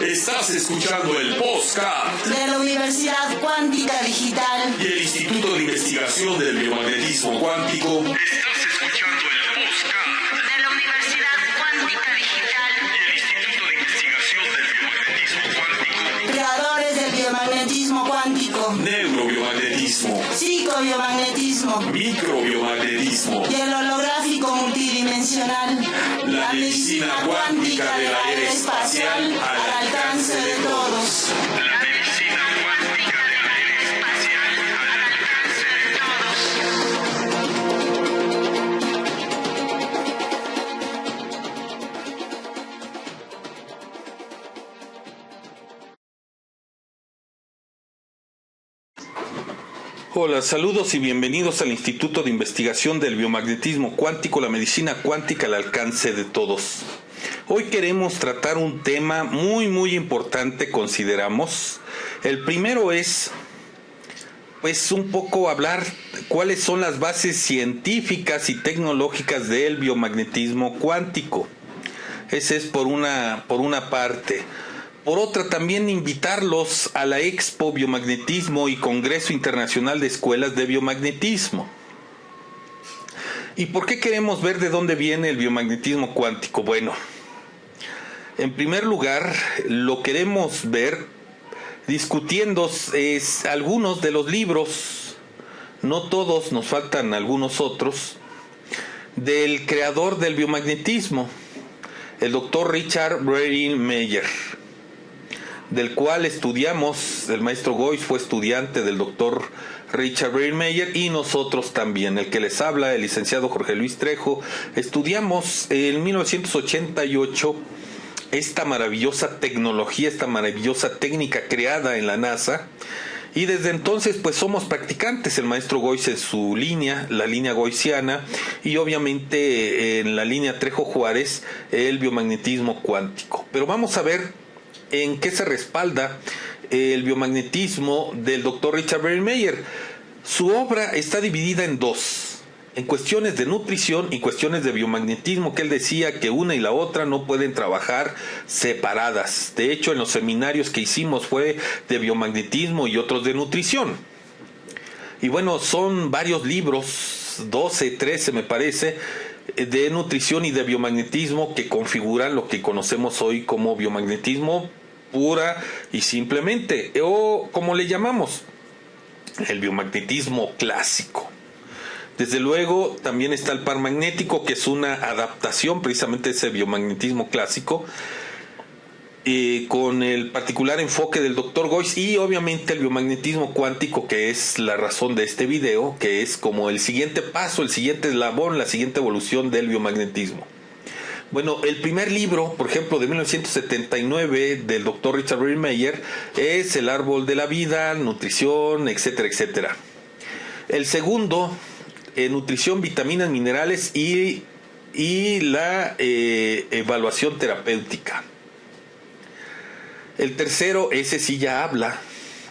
Estás escuchando el podcast de la Universidad Cuántica Digital y el Instituto de Investigación del Biomagnetismo Cuántico. Estás escuchando el podcast de la Universidad Cuántica Digital y el Instituto de Investigación del Biomagnetismo Cuántico. Creadores del biomagnetismo cuántico, Neurobiomagnetismo, psicobiomagnetismo microbiomagnetismo, y el holográfico multidimensional. la medicina cuántica de la era espacial al alcance de todos. La medicina cuántica de la era espacial al alcance de todos. Hola, saludos y bienvenidos al Instituto de Investigación del Biomagnetismo Cuántico, la medicina cuántica al alcance de todos. Hoy queremos tratar un tema muy importante, consideramos. El primero es, pues, un poco hablar cuáles son las bases científicas y tecnológicas del biomagnetismo cuántico. Ese es por una parte. Por otra, también invitarlos a la Expo Biomagnetismo y Congreso Internacional de Escuelas de Biomagnetismo. ¿Y por qué queremos ver de dónde viene el biomagnetismo cuántico? Bueno, en primer lugar, lo queremos ver discutiendo algunos de los libros, no todos, nos faltan algunos otros, del creador del biomagnetismo, el doctor Richard Bradley-Meyer, del cual estudiamos. El maestro Goiz fue estudiante del doctor Richard Bradley-Meyer y nosotros también. El que les habla, el licenciado Jorge Luis Trejo, estudiamos en 1988 esta maravillosa tecnología, esta maravillosa técnica creada en la NASA, y desde entonces pues somos practicantes. El maestro Goiz en su línea, la línea goiziana, y obviamente en la línea Trejo Juárez, el biomagnetismo cuántico. Pero vamos a ver en qué se respalda el biomagnetismo del doctor Richard Bradley-Meyer. Su obra está dividida en dos, en cuestiones de nutrición y cuestiones de biomagnetismo, que él decía que una y la otra no pueden trabajar separadas. De hecho, en los seminarios que hicimos fue de biomagnetismo y otros de nutrición. Y bueno, son varios libros, 12, 13 me parece, de nutrición y de biomagnetismo, que configuran lo que conocemos hoy como biomagnetismo pura y simplemente, o como le llamamos, el biomagnetismo clásico. Desde luego también está el par magnético, que es una adaptación precisamente de ese biomagnetismo clásico, con el particular enfoque del doctor Goiz, y obviamente el biomagnetismo cuántico, que es la razón de este video, que es como el siguiente paso, el siguiente eslabón, la siguiente evolución del biomagnetismo. Bueno, el primer libro, por ejemplo, de 1979 del doctor Richard Bradley-Meyer es El árbol de la vida, nutrición, etcétera, etcétera. El segundo, nutrición, vitaminas, minerales y la evaluación terapéutica. El tercero, ese sí ya habla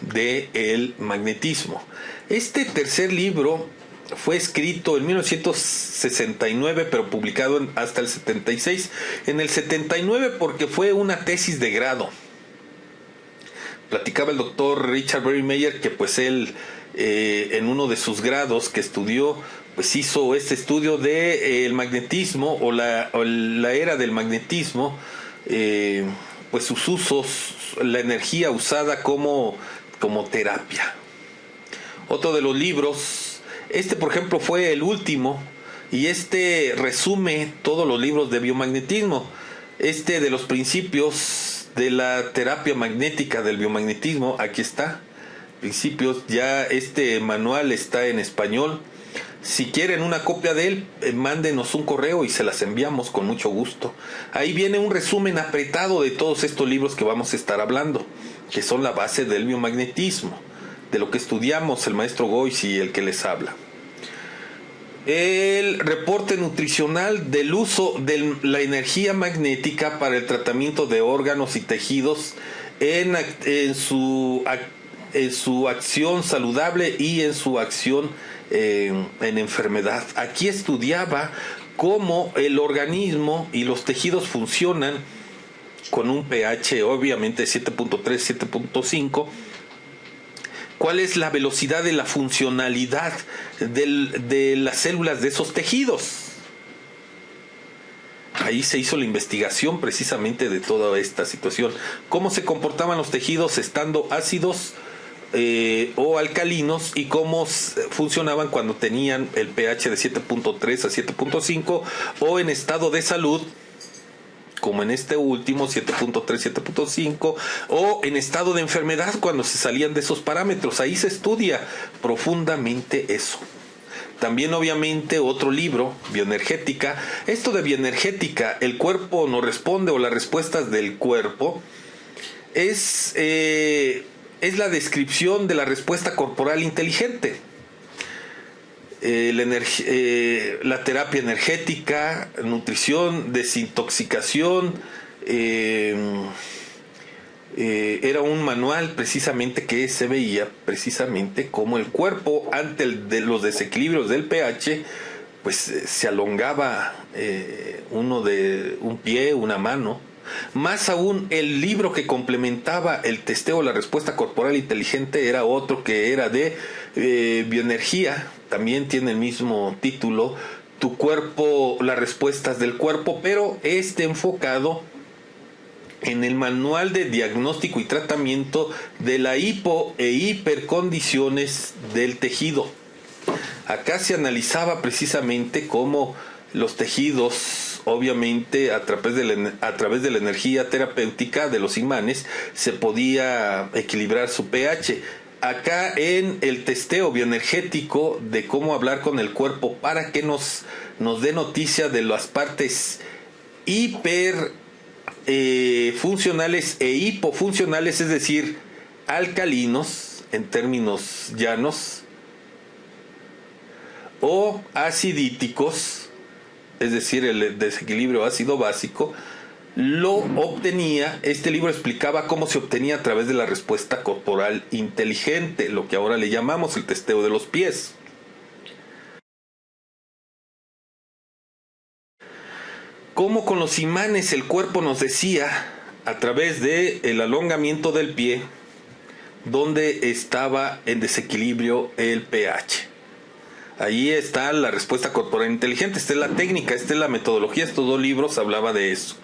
del magnetismo. Este tercer libro fue escrito en 1969, pero publicado hasta el 76. En el 79 porque fue una tesis de grado. Platicaba el doctor Richard Bradley-Meyer que pues él en uno de sus grados que estudió, pues hizo este estudio de el magnetismo o la era del magnetismo, pues sus usos, la energía usada como terapia. Otro de los libros, por ejemplo fue el último, y resume todos los libros de biomagnetismo. De los principios de la terapia magnética del biomagnetismo, aquí está, principios, ya manual está en español. Si quieren una copia de él, mándenos un correo y se las enviamos con mucho gusto. Ahí viene un resumen apretado de todos estos libros que vamos a estar hablando, que son la base del biomagnetismo, de lo que estudiamos el maestro Goiz y el que les habla. El reporte nutricional del uso de la energía magnética para el tratamiento de órganos y tejidos en su acción saludable y en su acción en enfermedad. Aquí estudiaba cómo el organismo y los tejidos funcionan con un pH obviamente 7.3, 7.5, cuál es la velocidad de la funcionalidad de las células de esos tejidos. Ahí se hizo la investigación precisamente de toda esta situación. Cómo se comportaban los tejidos estando ácidos o alcalinos, y cómo funcionaban cuando tenían el pH de 7.3 a 7.5 o en estado de salud, como en este último 7.3, 7.5, o en estado de enfermedad cuando se salían de esos parámetros. Ahí se estudia profundamente eso. También obviamente otro libro, Bioenergética. Esto de bioenergética, el cuerpo no responde, o las respuestas del cuerpo, es la descripción de la respuesta corporal inteligente. La terapia energética, nutrición, desintoxicación, era un manual precisamente que se veía precisamente cómo el cuerpo ante los desequilibrios del pH pues se alongaba, uno de un pie, una mano. Más aún, el libro que complementaba el testeo, la respuesta corporal inteligente, era otro que era de bioenergía. También tiene el mismo título, Tu cuerpo, las respuestas del cuerpo, pero enfocado en el manual de diagnóstico y tratamiento de la hipo e hipercondiciones del tejido. Acá se analizaba precisamente cómo los tejidos, obviamente a través de la energía terapéutica de los imanes, se podía equilibrar su pH. Acá en el testeo bioenergético de cómo hablar con el cuerpo para que nos dé noticia de las partes funcionales e hipofuncionales, es decir, alcalinos en términos llanos, o acidíticos, es decir, el desequilibrio ácido básico, lo obtenía. Este libro explicaba cómo se obtenía a través de la respuesta corporal inteligente, lo que ahora le llamamos el testeo de los pies. Cómo con los imanes el cuerpo nos decía, a través del alongamiento del pie, dónde estaba en desequilibrio el pH. Ahí está la respuesta corporal inteligente, esta es la técnica, esta es la metodología. Estos dos libros hablaba de eso.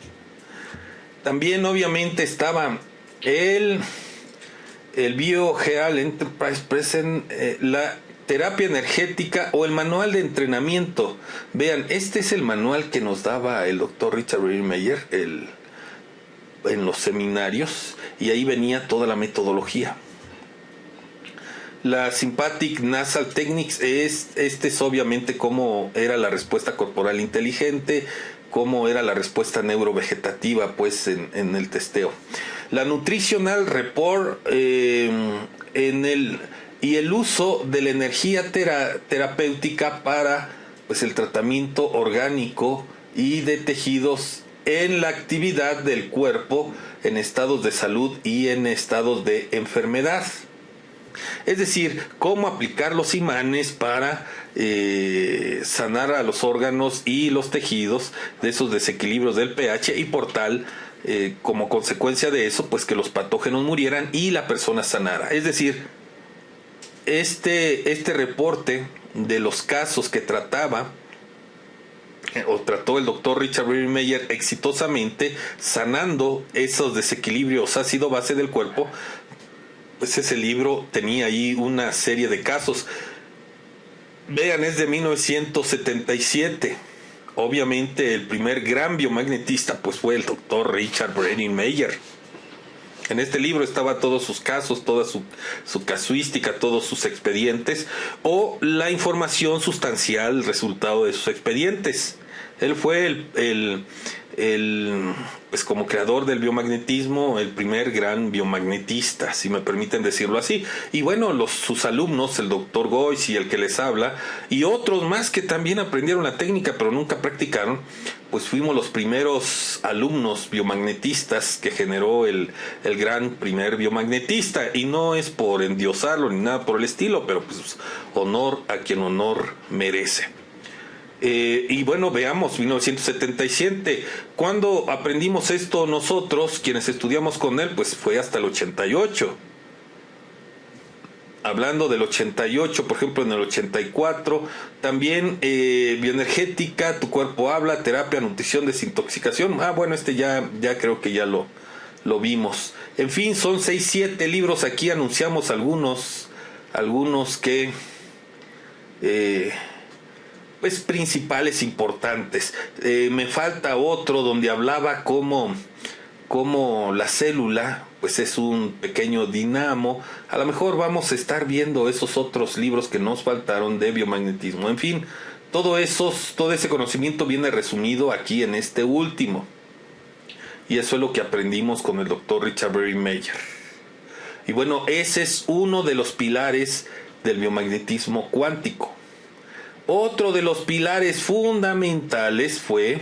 También obviamente estaba el BioGeal Enterprise Present, la terapia energética o el manual de entrenamiento. Vean, este es el manual que nos daba el doctor Richard Meyer en los seminarios, y ahí venía toda la metodología. La Sympathetic Nasal Techniques es obviamente cómo era la respuesta corporal inteligente, cómo era la respuesta neurovegetativa pues en el testeo. La Nutritional Report y el uso de la energía terapéutica para pues el tratamiento orgánico y de tejidos en la actividad del cuerpo en estados de salud y en estados de enfermedad. Es decir, cómo aplicar los imanes para sanar a los órganos y los tejidos de esos desequilibrios del pH, y por tal, como consecuencia de eso, pues que los patógenos murieran y la persona sanara. Es decir, este reporte de los casos que trató el doctor Richard Meyer exitosamente, sanando esos desequilibrios ácido-base del cuerpo, pues ese libro tenía ahí una serie de casos. Vean, es de 1977. Obviamente el primer gran biomagnetista pues fue el doctor Richard Meyer. En este libro estaba todos sus casos, toda su casuística, todos sus expedientes, o la información sustancial resultado de sus expedientes. Él fue pues como creador del biomagnetismo, el primer gran biomagnetista, si me permiten decirlo así. Y bueno, sus alumnos, el doctor Goiz y el que les habla, y otros más que también aprendieron la técnica pero nunca practicaron, pues fuimos los primeros alumnos biomagnetistas que generó el gran primer biomagnetista. Y no es por endiosarlo ni nada por el estilo, pero pues honor a quien honor merece. Y bueno, veamos, 1977. ¿Cuándo aprendimos esto nosotros, quienes estudiamos con él? Pues fue hasta el 88. Hablando del 88, por ejemplo, en el 84, también bioenergética, tu cuerpo habla, terapia, nutrición, desintoxicación. Bueno, ya creo que ya lo vimos. En fin, son 6, 7 libros. Aquí anunciamos algunos que pues principales, importantes. Me falta otro donde hablaba cómo la célula pues es un pequeño dinamo. A lo mejor vamos a estar viendo esos otros libros que nos faltaron de biomagnetismo. En fin, todo ese conocimiento viene resumido aquí en este último. Y eso es lo que aprendimos con el doctor Richard Berry Meyer. Y bueno, ese es uno de los pilares del biomagnetismo cuántico. Otro de los pilares fundamentales fue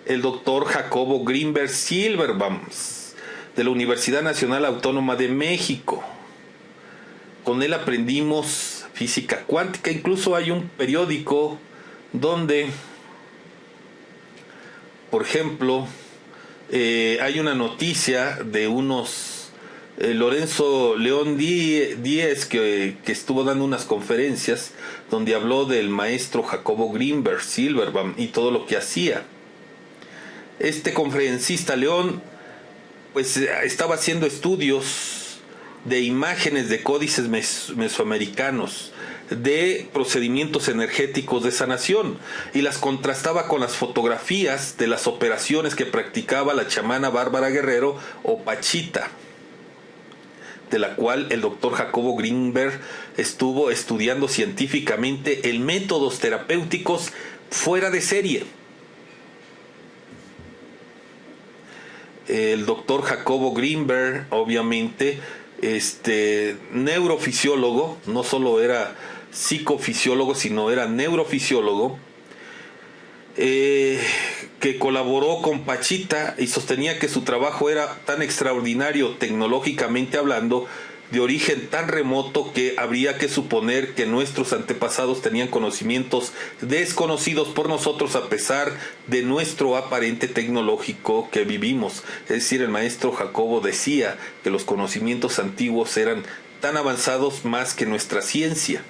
el doctor Jacobo Grinberg Silverbams, de la Universidad Nacional Autónoma de México. Con él aprendimos física cuántica. Incluso hay un periódico donde, por ejemplo, hay una noticia de unos Lorenzo León Díez que estuvo dando unas conferencias donde habló del maestro Jacobo Grinberg Silverbam y todo lo que hacía. Este conferencista León pues estaba haciendo estudios de imágenes de códices mesoamericanos, de procedimientos energéticos de sanación, y las contrastaba con las fotografías de las operaciones que practicaba la chamana Bárbara Guerrero o Pachita, de la cual el doctor Jacobo Grinberg estuvo estudiando científicamente el métodos terapéuticos fuera de serie. El doctor Jacobo Grinberg, obviamente, neurofisiólogo, no solo era psicofisiólogo, sino era neurofisiólogo, que colaboró con Pachita y sostenía que su trabajo era tan extraordinario tecnológicamente hablando, de origen tan remoto, que habría que suponer que nuestros antepasados tenían conocimientos desconocidos por nosotros a pesar de nuestro aparente tecnológico que vivimos. Es decir, el maestro Jacobo decía que los conocimientos antiguos eran tan avanzados más que nuestra ciencia.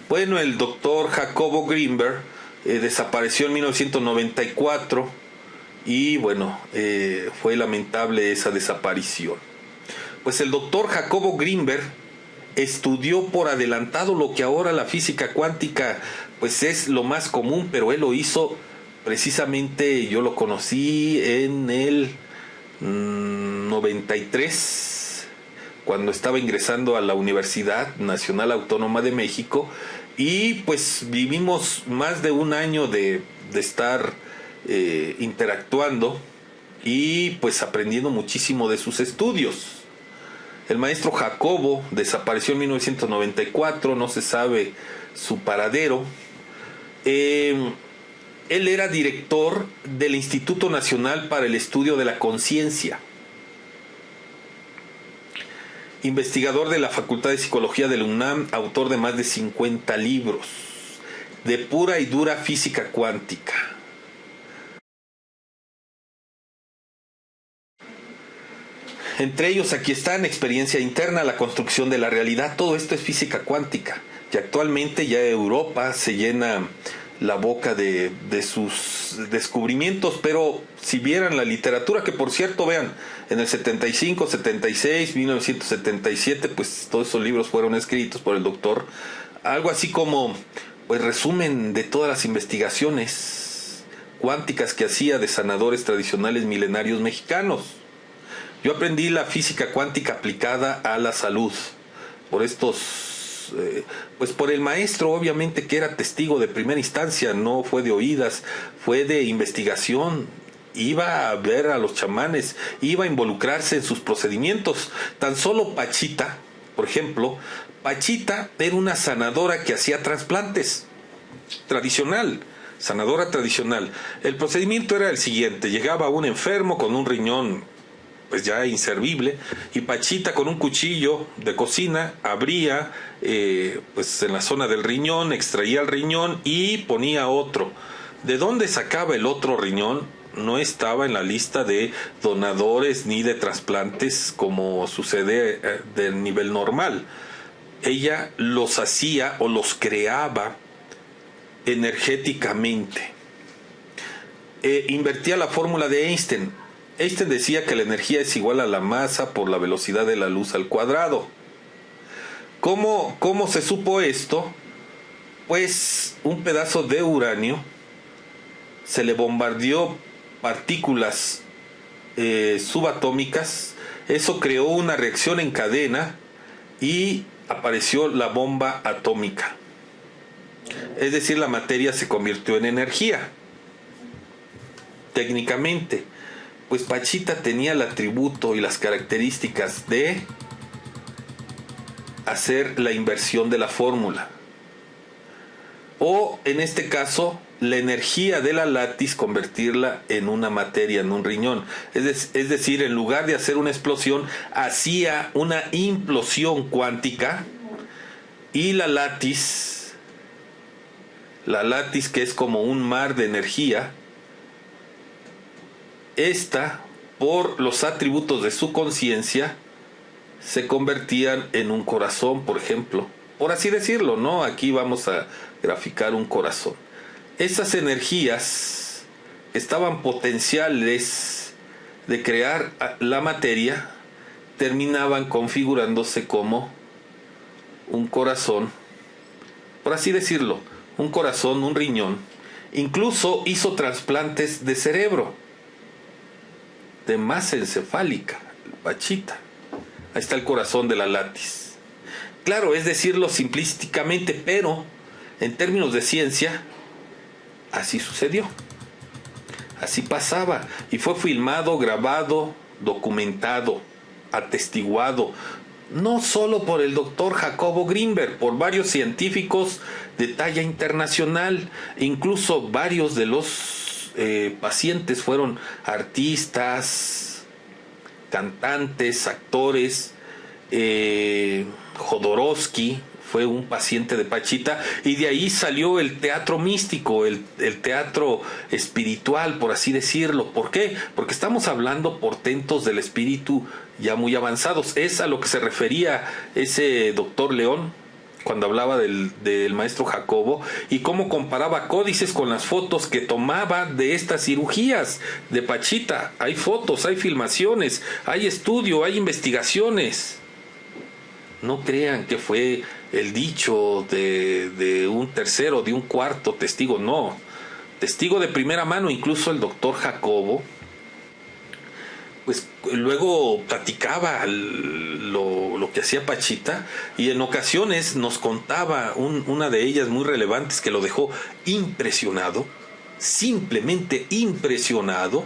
Bueno, el doctor Jacobo Grinberg desapareció en 1994 y bueno, fue lamentable esa desaparición. Pues el doctor Jacobo Grinberg estudió por adelantado lo que ahora la física cuántica pues es lo más común, pero él lo hizo precisamente, yo lo conocí en el 93, cuando estaba ingresando a la Universidad Nacional Autónoma de México, y pues vivimos más de un año de estar interactuando y pues aprendiendo muchísimo de sus estudios. El maestro Jacobo desapareció en 1994, no se sabe su paradero. Él era director del Instituto Nacional para el Estudio de la Conciencia, investigador de la Facultad de Psicología de la UNAM, autor de más de 50 libros de pura y dura física cuántica. Entre ellos aquí están experiencia interna, la construcción de la realidad. Todo esto es física cuántica. Y actualmente ya Europa se llena la boca de sus descubrimientos, pero si vieran la literatura, que por cierto, vean, en el 75, 76, 1977, pues todos esos libros fueron escritos por el doctor. Algo así como, pues, resumen de todas las investigaciones cuánticas que hacía de sanadores tradicionales milenarios mexicanos. Yo aprendí la física cuántica aplicada a la salud por pues por el maestro, obviamente, que era testigo de primera instancia, no fue de oídas, fue de investigación. Iba a ver a los chamanes, iba a involucrarse en sus procedimientos. Tan solo Pachita, por ejemplo, Pachita era una sanadora que hacía trasplantes, sanadora tradicional. El procedimiento era el siguiente: llegaba un enfermo con un riñón pues ya inservible, y Pachita con un cuchillo de cocina abría pues en la zona del riñón, extraía el riñón y ponía otro. ¿De dónde sacaba el otro riñón? No estaba en la lista de donadores ni de trasplantes como sucede del nivel normal. Ella los hacía o los creaba energéticamente. Invertía la fórmula de Einstein. Einstein decía que la energía es igual a la masa por la velocidad de la luz al cuadrado. ¿Cómo se supo esto? Pues un pedazo de uranio se le bombardeó partículas subatómicas, eso creó una reacción en cadena y apareció la bomba atómica. Es decir, la materia se convirtió en energía. Técnicamente, pues Pachita tenía el atributo y las características de hacer la inversión de la fórmula. O en este caso, la energía de la látiz convertirla en una materia, en un riñón. Es decir, en lugar de hacer una explosión, hacía una implosión cuántica y la látiz que es como un mar de energía, esta, por los atributos de su conciencia, se convertían en un corazón, por ejemplo. Por así decirlo, ¿no? Aquí vamos a graficar un corazón. Esas energías estaban potenciales de crear la materia, terminaban configurándose como un corazón, por así decirlo, un corazón, un riñón. Incluso hizo trasplantes de cerebro, de masa encefálica, Pachita. Ahí está el corazón de la látiz. Claro, es decirlo simplísticamente, pero en términos de ciencia, así sucedió. Así pasaba. Y fue filmado, grabado, documentado, atestiguado, no solo por el doctor Jacobo Grinberg, por varios científicos de talla internacional. Incluso varios de los pacientes fueron artistas, cantantes, actores. Jodorowsky fue un paciente de Pachita, y de ahí salió el teatro místico, el teatro espiritual, por así decirlo. ¿Por qué? Porque estamos hablando portentos del espíritu ya muy avanzados. Es a lo que se refería ese doctor León cuando hablaba del maestro Jacobo, y cómo comparaba códices con las fotos que tomaba de estas cirugías de Pachita. Hay fotos, hay filmaciones, hay estudio, hay investigaciones. No crean que fue el dicho de un tercero, de un cuarto testigo, no. Testigo de primera mano, incluso el doctor Jacobo, pues luego platicaba lo que hacía Pachita, y en ocasiones nos contaba una de ellas muy relevantes que lo dejó impresionado, simplemente impresionado,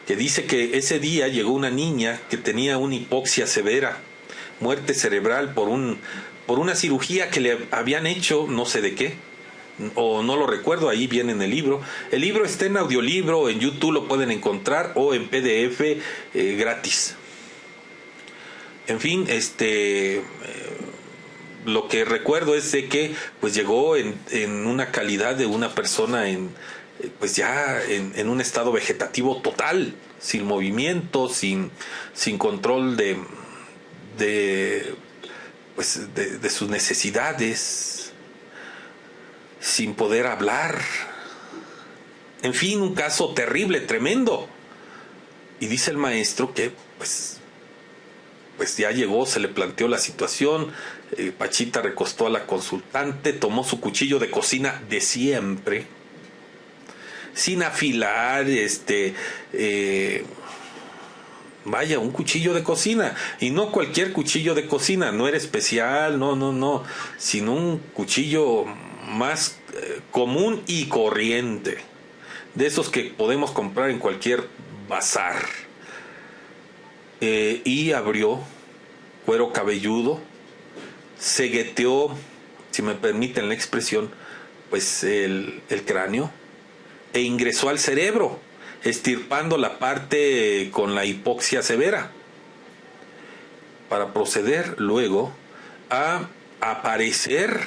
que dice que ese día llegó una niña que tenía una hipoxia severa, muerte cerebral por una cirugía que le habían hecho, no sé de qué, o no lo recuerdo, ahí viene en el libro. El libro está en audiolibro, en YouTube lo pueden encontrar, o en PDF gratis. En fin, lo que recuerdo es de que pues llegó en una calidad de una persona pues ya en un estado vegetativo total, sin movimiento, sin control de sus necesidades, sin poder hablar. En fin, un caso terrible, tremendo. Y dice el maestro que pues ya llegó, se le planteó la situación. Pachita recostó a la consultante, tomó su cuchillo de cocina de siempre, sin afilar, vaya, un cuchillo de cocina, y no cualquier cuchillo de cocina, no era especial, no, sino un cuchillo más común y corriente, de esos que podemos comprar en cualquier bazar. Y abrió, cuero cabelludo, cegueteó, si me permiten la expresión, pues el cráneo, e ingresó al cerebro. extirpando la parte con la hipoxia severa, para proceder luego a aparecer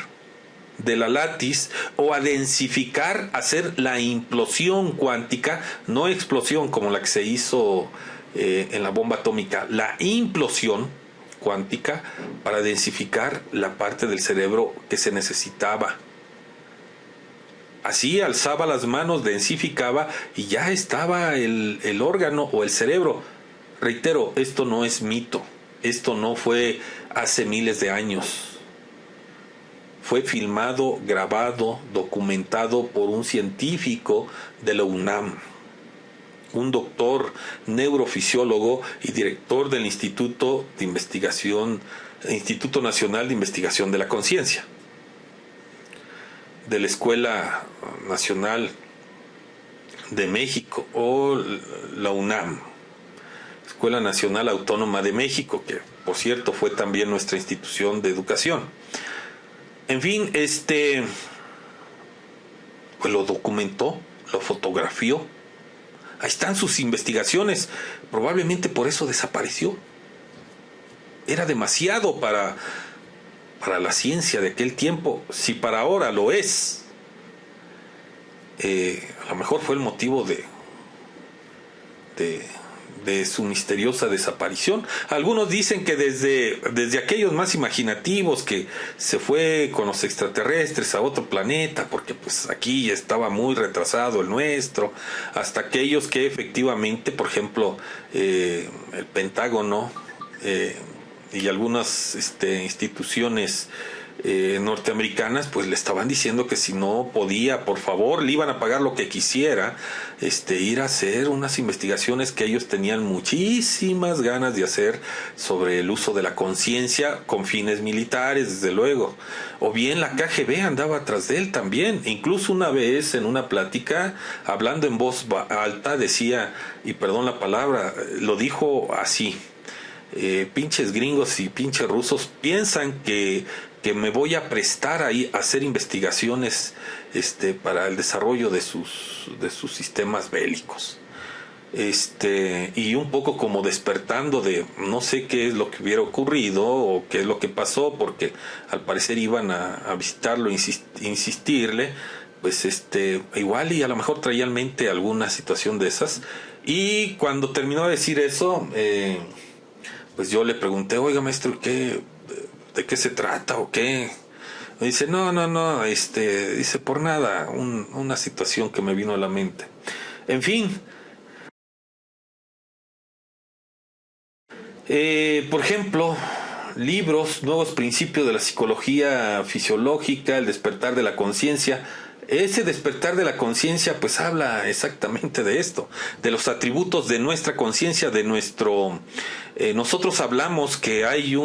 de la látiz o a densificar, hacer la implosión cuántica, no explosión como la que se hizo en la bomba atómica, la implosión cuántica para densificar la parte del cerebro que se necesitaba. Así alzaba las manos, densificaba y ya estaba el órgano o el cerebro. Reitero, esto no es mito, esto no fue hace miles de años. Fue filmado, grabado, documentado por un científico de la UNAM, un doctor neurofisiólogo y director del Instituto Nacional de Investigación de la Conciencia, de la Escuela Nacional de México o la UNAM, Escuela Nacional Autónoma de México, que por cierto fue también nuestra institución de educación. En fin, pues lo documentó, lo fotografió. Ahí están sus investigaciones. Probablemente por eso desapareció. Era demasiado para la ciencia de aquel tiempo. Si para ahora lo es, a lo mejor fue el motivo de su misteriosa desaparición. Algunos dicen que desde aquellos más imaginativos, que se fue con los extraterrestres a otro planeta porque pues aquí ya estaba muy retrasado el nuestro, hasta aquellos que efectivamente, por ejemplo, el Pentágono y algunas instituciones norteamericanas pues le estaban diciendo que si no podía, por favor, le iban a pagar lo que quisiera, ir a hacer unas investigaciones que ellos tenían muchísimas ganas de hacer sobre el uso de la conciencia con fines militares, desde luego. O bien la KGB andaba atrás de él también. Incluso una vez en una plática, hablando en voz alta, decía, y perdón la palabra, lo dijo así: pinches gringos y pinches rusos piensan que me voy a prestar ahí a hacer investigaciones para el desarrollo de sus sistemas bélicos. Y un poco como despertando de no sé qué es lo que hubiera ocurrido o qué es lo que pasó, porque al parecer iban a visitarlo, insistirle, pues igual y a lo mejor traía en mente alguna situación de esas. Y cuando terminó de decir eso, pues yo le pregunté: oiga, maestro, ¿de qué se trata o qué? Me dice: no, dice, por nada, una situación que me vino a la mente. En fin, por ejemplo, libros, Nuevos Principios de la Psicología Fisiológica, El Despertar de la Conciencia. Ese despertar de la conciencia pues habla exactamente de esto, de los atributos de nuestra conciencia, de nuestro... nosotros hablamos que hay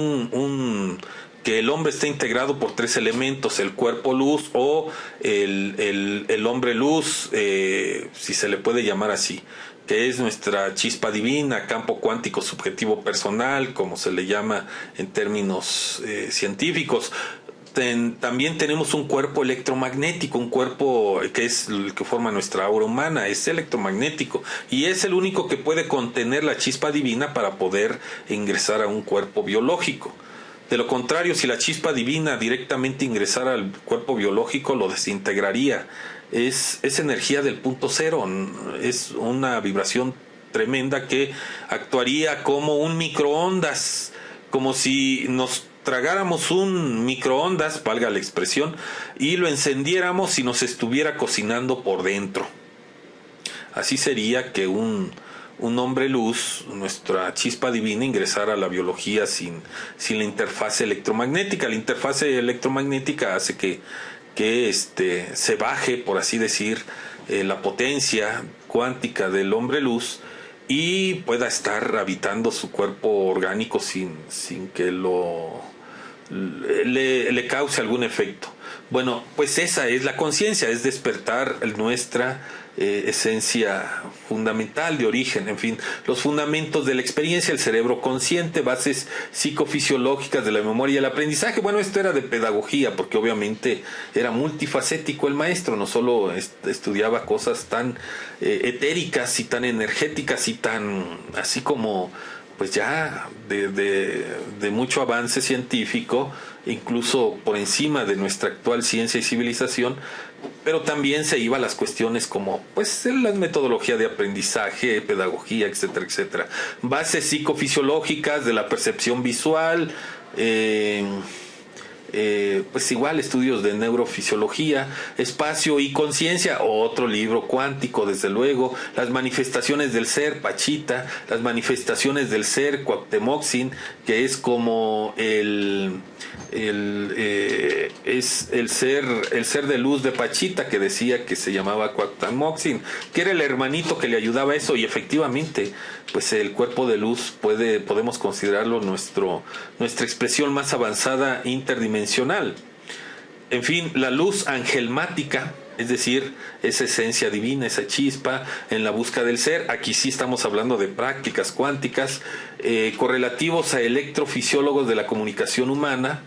que el hombre está integrado por 3 elementos: el cuerpo luz o el hombre luz, si se le puede llamar así, que es nuestra chispa divina, campo cuántico subjetivo personal, como se le llama en términos científicos. También tenemos un cuerpo electromagnético, un cuerpo que es el que forma nuestra aura humana, es electromagnético y es el único que puede contener la chispa divina para poder ingresar a un cuerpo biológico. De lo contrario, si la chispa divina directamente ingresara al cuerpo biológico, lo desintegraría. Es energía del punto cero, es una vibración tremenda que actuaría como un microondas, como si nos tragáramos un microondas, valga la expresión, y lo encendiéramos y nos estuviera cocinando por dentro. Así sería que un hombre luz, nuestra chispa divina, ingresara a la biología sin la interfase electromagnética. La interfase electromagnética hace que se baje, por así decir, la potencia cuántica del hombre luz y pueda estar habitando su cuerpo orgánico sin que le cause algún efecto. Bueno, pues esa es la conciencia, es despertar nuestra esencia fundamental de origen, en fin, los fundamentos de la experiencia, el cerebro consciente, bases psicofisiológicas de la memoria y el aprendizaje. Bueno, esto era de pedagogía, porque obviamente era multifacético el maestro, no solo estudiaba cosas tan etéricas y tan energéticas y tan así como pues ya de mucho avance científico, incluso por encima de nuestra actual ciencia y civilización, pero también se iba a las cuestiones como pues la metodología de aprendizaje, pedagogía, etcétera, etcétera. Bases psicofisiológicas de la percepción visual, pues igual estudios de neurofisiología, espacio y conciencia, otro libro cuántico desde luego, las manifestaciones del ser, Pachita, las manifestaciones del ser, Cuauhtemoc-Sin, que es como es el ser de luz de Pachita, que decía que se llamaba Cuauhtemoc-Sin, que era el hermanito que le ayudaba a eso, y efectivamente pues el cuerpo de luz podemos considerarlo nuestra expresión más avanzada interdimensional. En fin, la luz angelmática, es decir, esa esencia divina, esa chispa en la búsqueda del ser. Aquí sí estamos hablando de prácticas cuánticas, correlativos a electrofisiólogos de la comunicación humana,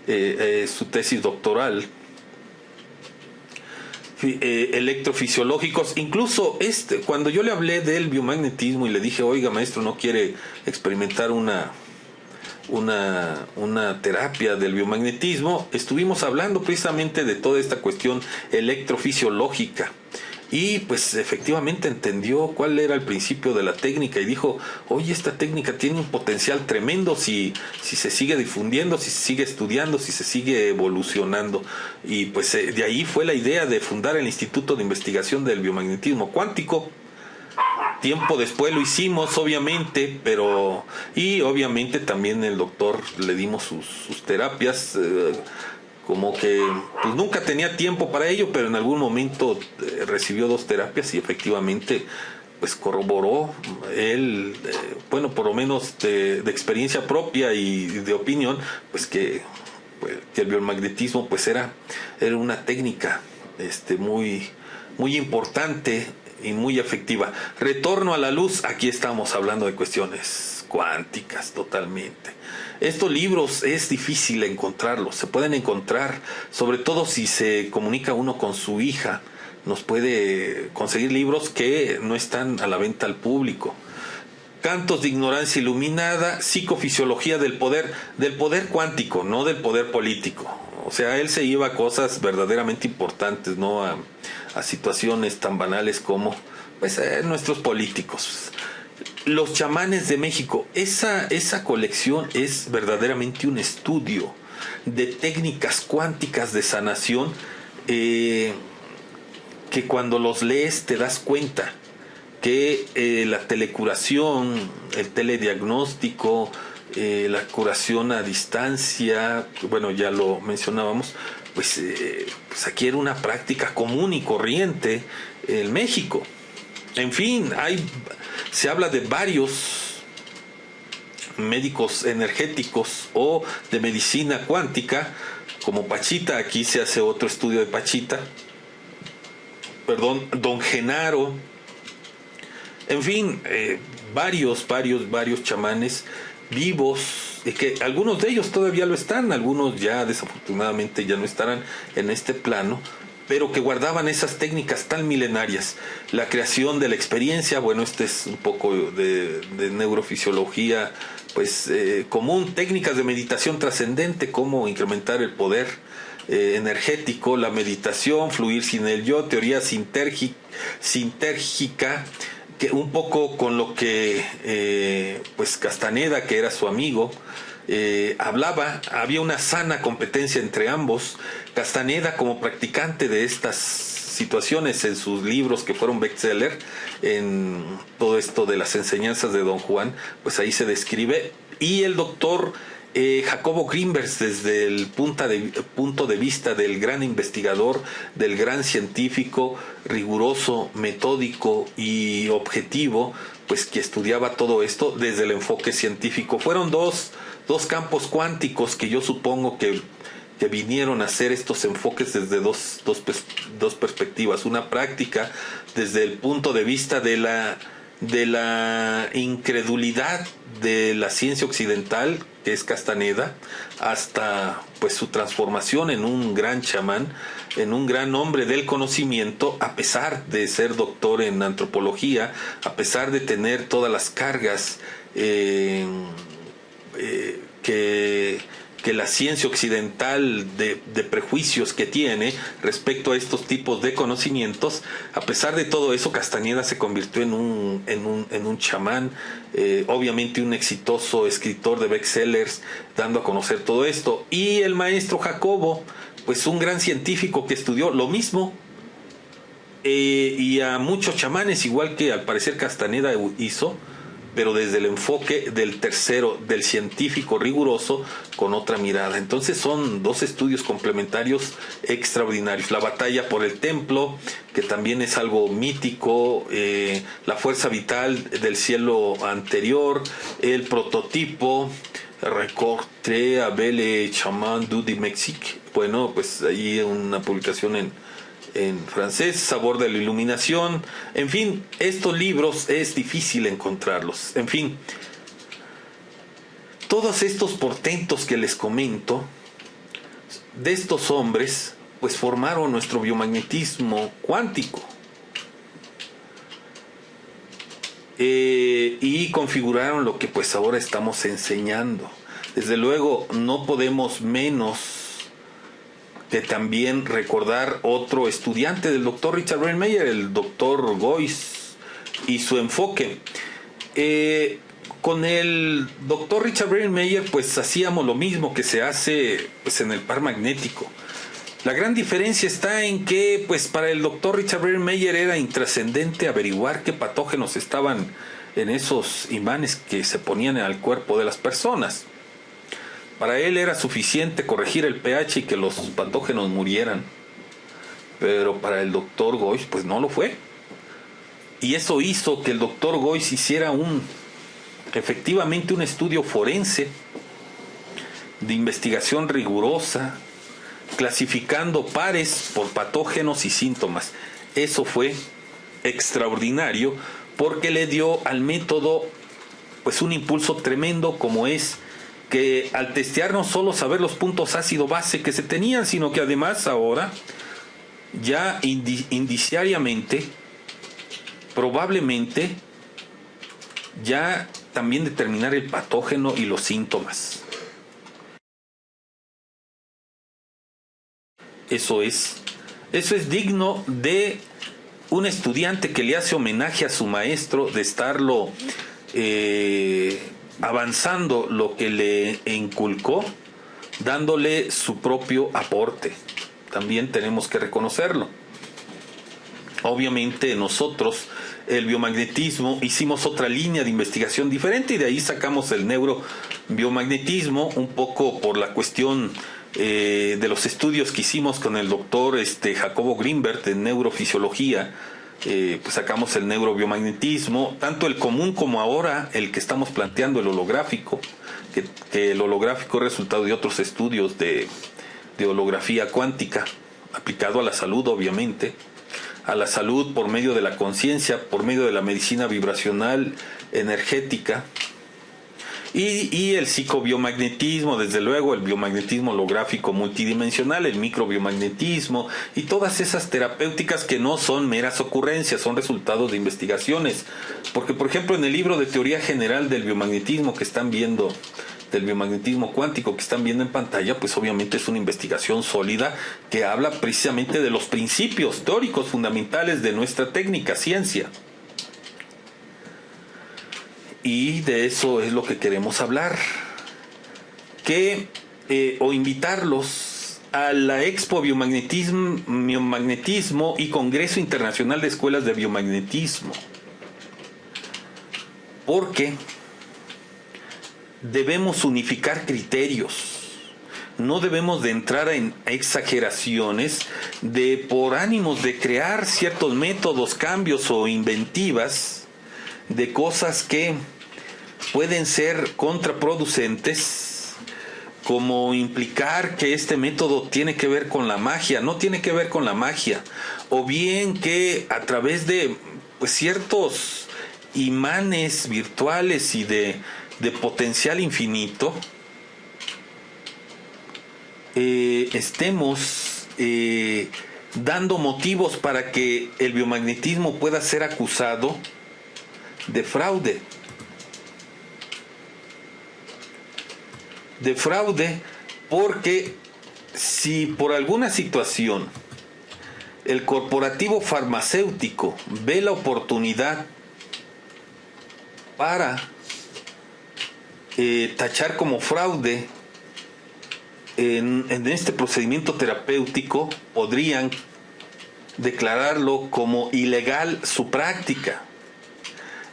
su tesis doctoral. Electrofisiológicos, incluso cuando yo le hablé del biomagnetismo y le dije, oiga maestro, ¿no quiere experimentar una terapia del biomagnetismo? Estuvimos hablando precisamente de toda esta cuestión electrofisiológica, y pues efectivamente entendió cuál era el principio de la técnica y dijo, oye, esta técnica tiene un potencial tremendo si se sigue difundiendo, si se sigue estudiando, si se sigue evolucionando. Y pues de ahí fue la idea de fundar el Instituto de Investigación del Biomagnetismo Cuántico. Tiempo después lo hicimos, obviamente, y obviamente también el doctor le dimos sus terapias, como que pues nunca tenía tiempo para ello, pero en algún momento recibió 2 terapias y efectivamente pues corroboró él, bueno, por lo menos de experiencia propia y de opinión, pues que el biomagnetismo pues era una técnica muy muy importante y muy efectiva. Retorno a la luz, aquí estamos hablando de cuestiones cuánticas totalmente. Estos libros es difícil encontrarlos, se pueden encontrar, sobre todo si se comunica uno con su hija, nos puede conseguir libros que no están a la venta al público. Cantos de ignorancia iluminada, psicofisiología del poder cuántico, no del poder político. O sea, él se iba a cosas verdaderamente importantes, no a situaciones tan banales como pues nuestros políticos. Los chamanes de México, esa colección es verdaderamente un estudio de técnicas cuánticas de sanación, que cuando los lees te das cuenta que la telecuración, el telediagnóstico, la curación a distancia, bueno, ya lo mencionábamos, pues aquí era una práctica común y corriente en México. En fin, se habla de varios médicos energéticos o de medicina cuántica, como Pachita. Aquí se hace otro estudio de Pachita, Don Genaro, en fin, varios chamanes vivos, y que algunos de ellos todavía lo están, algunos ya desafortunadamente ya no estarán en este plano, pero que guardaban esas técnicas tan milenarias. La creación de la experiencia, bueno, es un poco de neurofisiología pues común, técnicas de meditación trascendente, cómo incrementar el poder energético, la meditación, fluir sin el yo, teoría sintérgica, que un poco con lo que pues Castaneda, que era su amigo, hablaba. Había una sana competencia entre ambos. Castaneda, como practicante de estas situaciones en sus libros que fueron bestseller, en todo esto de las enseñanzas de Don Juan, pues ahí se describe. Y el doctor Jacobo Grinberg, desde el punto de vista del gran investigador, del gran científico, riguroso, metódico y objetivo, pues que estudiaba todo esto desde el enfoque científico. Fueron dos campos cuánticos que yo supongo que que vinieron a hacer estos enfoques desde dos perspectivas. Una práctica desde el punto de vista de la incredulidad de la ciencia occidental, que es Castaneda, hasta pues su transformación en un gran chamán, en un gran hombre del conocimiento, a pesar de ser doctor en antropología, a pesar de tener todas las cargas que la ciencia occidental de prejuicios que tiene respecto a estos tipos de conocimientos. A pesar de todo eso, Castaneda se convirtió en un chamán, obviamente un exitoso escritor de bestsellers, dando a conocer todo esto. Y el maestro Jacobo, pues un gran científico que estudió lo mismo, y a muchos chamanes, igual que al parecer Castaneda hizo, pero desde el enfoque del tercero, del científico riguroso, con otra mirada. Entonces son dos estudios complementarios extraordinarios. La batalla por el templo, que también es algo mítico, la fuerza vital del cielo anterior, el prototipo, Recortre Abele Chaman du de Mexique. Bueno, pues ahí una publicación en francés, Sabor de la Iluminación. En fin, estos libros es difícil encontrarlos. En fin, todos estos portentos que les comento de estos hombres pues formaron nuestro biomagnetismo cuántico, y configuraron lo que pues ahora estamos enseñando. Desde luego no podemos menos de también recordar otro estudiante del doctor Richard Brenmeyer, el doctor Gois, y su enfoque. Con el doctor Richard Brenmeyer pues hacíamos lo mismo que se hace pues en el par magnético. La gran diferencia está en que pues para el doctor Richard Brenmeyer era intrascendente averiguar qué patógenos estaban en esos imanes que se ponían al cuerpo de las personas. Para él era suficiente corregir el pH y que los patógenos murieran. Pero para el doctor Gois pues no lo fue. Y eso hizo que el doctor Gois hiciera efectivamente un estudio forense de investigación rigurosa, clasificando pares por patógenos y síntomas. Eso fue extraordinario porque le dio al método pues un impulso tremendo, como es que al testear no solo saber los puntos ácido-base que se tenían, sino que además ahora ya indiciariamente, probablemente ya también determinar el patógeno y los síntomas. Eso es digno de un estudiante que le hace homenaje a su maestro, de estarlo avanzando lo que le inculcó, dándole su propio aporte. También tenemos que reconocerlo. Obviamente nosotros, el biomagnetismo, hicimos otra línea de investigación diferente y de ahí sacamos el neurobiomagnetismo, un poco por la cuestión de los estudios que hicimos con el doctor Jacobo Greenberg en neurofisiología. Pues sacamos el neurobiomagnetismo, tanto el común como ahora el que estamos planteando, el holográfico, que el holográfico es resultado de otros estudios de holografía cuántica, aplicado a la salud, obviamente, a la salud por medio de la conciencia, por medio de la medicina vibracional energética, y el psicobiomagnetismo, desde luego el biomagnetismo holográfico multidimensional, el microbiomagnetismo y todas esas terapéuticas que no son meras ocurrencias, son resultados de investigaciones. Porque, por ejemplo, en el libro de teoría general del biomagnetismo que están viendo, del biomagnetismo cuántico que están viendo en pantalla, pues obviamente es una investigación sólida que habla precisamente de los principios teóricos fundamentales de nuestra técnica, ciencia. Y de eso es lo que queremos hablar, o invitarlos a la Expo Biomagnetismo y Congreso Internacional de Escuelas de Biomagnetismo, porque debemos unificar criterios. No debemos de entrar en exageraciones por ánimos de crear ciertos métodos, cambios o inventivas de cosas que pueden ser contraproducentes como implicar que este método tiene que ver con la magia. No tiene que ver con la magia, o bien que a través de pues ciertos imanes virtuales y de potencial infinito estemos dando motivos para que el biomagnetismo pueda ser acusado de fraude. De fraude, porque si por alguna situación el corporativo farmacéutico ve la oportunidad para tachar como fraude en este procedimiento terapéutico, podrían declararlo como ilegal su práctica.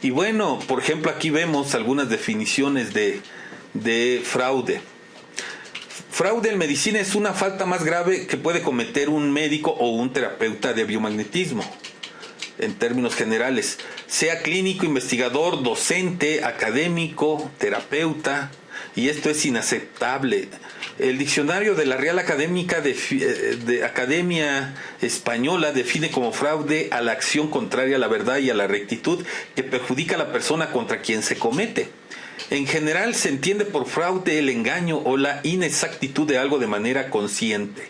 Y bueno, por ejemplo, aquí vemos algunas definiciones de fraude. Fraude en medicina es una falta más grave que puede cometer un médico o un terapeuta de biomagnetismo, en términos generales, sea clínico, investigador, docente, académico, terapeuta, y esto es inaceptable. El diccionario de la Real Académica de Academia Española define como fraude a la acción contraria a la verdad y a la rectitud que perjudica a la persona contra quien se comete. En general se entiende por fraude el engaño o la inexactitud de algo de manera consciente.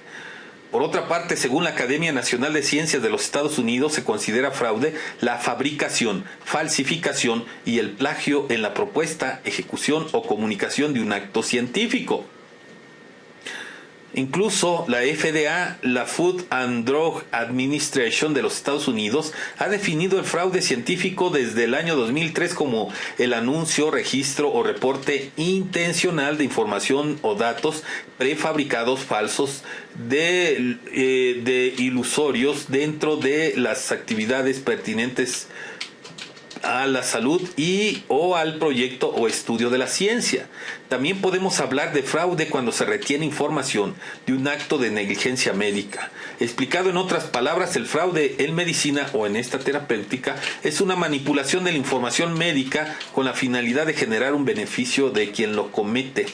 Por otra parte, según la Academia Nacional de Ciencias de los Estados Unidos, se considera fraude la fabricación, falsificación y el plagio en la propuesta, ejecución o comunicación de un acto científico. Incluso la FDA, la Food and Drug Administration de los Estados Unidos, ha definido el fraude científico desde el año 2003 como el anuncio, registro o reporte intencional de información o datos prefabricados falsos de ilusorios dentro de las actividades pertinentes a la salud y o al proyecto o estudio de la ciencia. También podemos hablar de fraude cuando se retiene información de un acto de negligencia médica. Explicado en otras palabras, el fraude en medicina o en esta terapéutica es una manipulación de la información médica con la finalidad de generar un beneficio de quien lo comete.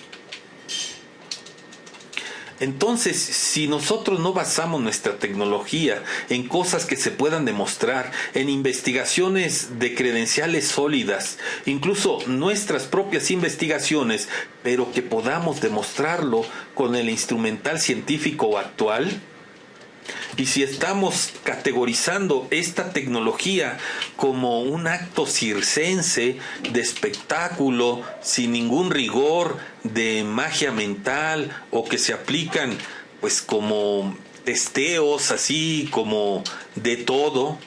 Entonces, si nosotros no basamos nuestra tecnología en cosas que se puedan demostrar, en investigaciones de credenciales sólidas, incluso nuestras propias investigaciones, pero que podamos demostrarlo con el instrumental científico actual, y si estamos categorizando esta tecnología como un acto circense de espectáculo, sin ningún rigor de magia mental, o que se aplican pues como testeos así como de todo,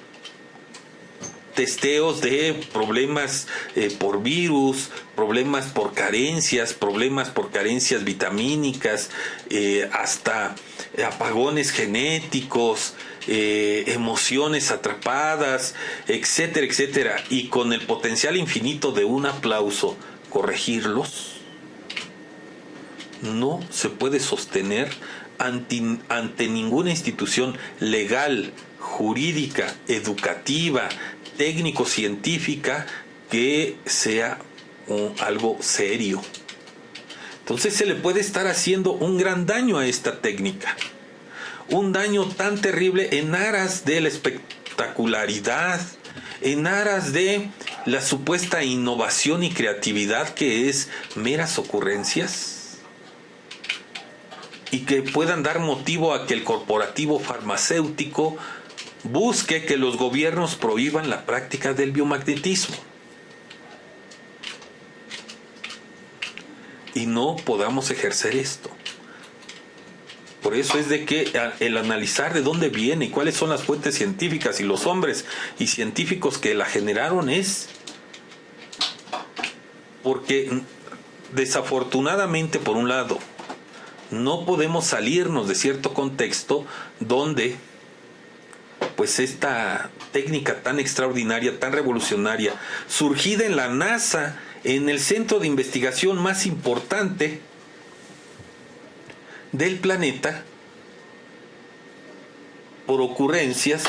testeos de problemas por virus, problemas por carencias vitamínicas, hasta apagones genéticos, emociones atrapadas, etcétera, etcétera, y con el potencial infinito de un aplauso corregirlos, no se puede sostener ante ninguna institución legal, jurídica, educativa, técnico-científica que sea algo serio. Entonces se le puede estar haciendo un gran daño a esta técnica, un daño tan terrible en aras de la espectacularidad, en aras de la supuesta innovación y creatividad que es meras ocurrencias, y que puedan dar motivo a que el corporativo farmacéutico busque que los gobiernos prohíban la práctica del biomagnetismo y no podamos ejercer esto. Por eso es de que el analizar de dónde viene y cuáles son las fuentes científicas y los hombres y científicos que la generaron es porque desafortunadamente, por un lado, no podemos salirnos de cierto contexto donde pues esta técnica tan extraordinaria, tan revolucionaria, surgida en la NASA, en el centro de investigación más importante del planeta, por ocurrencias,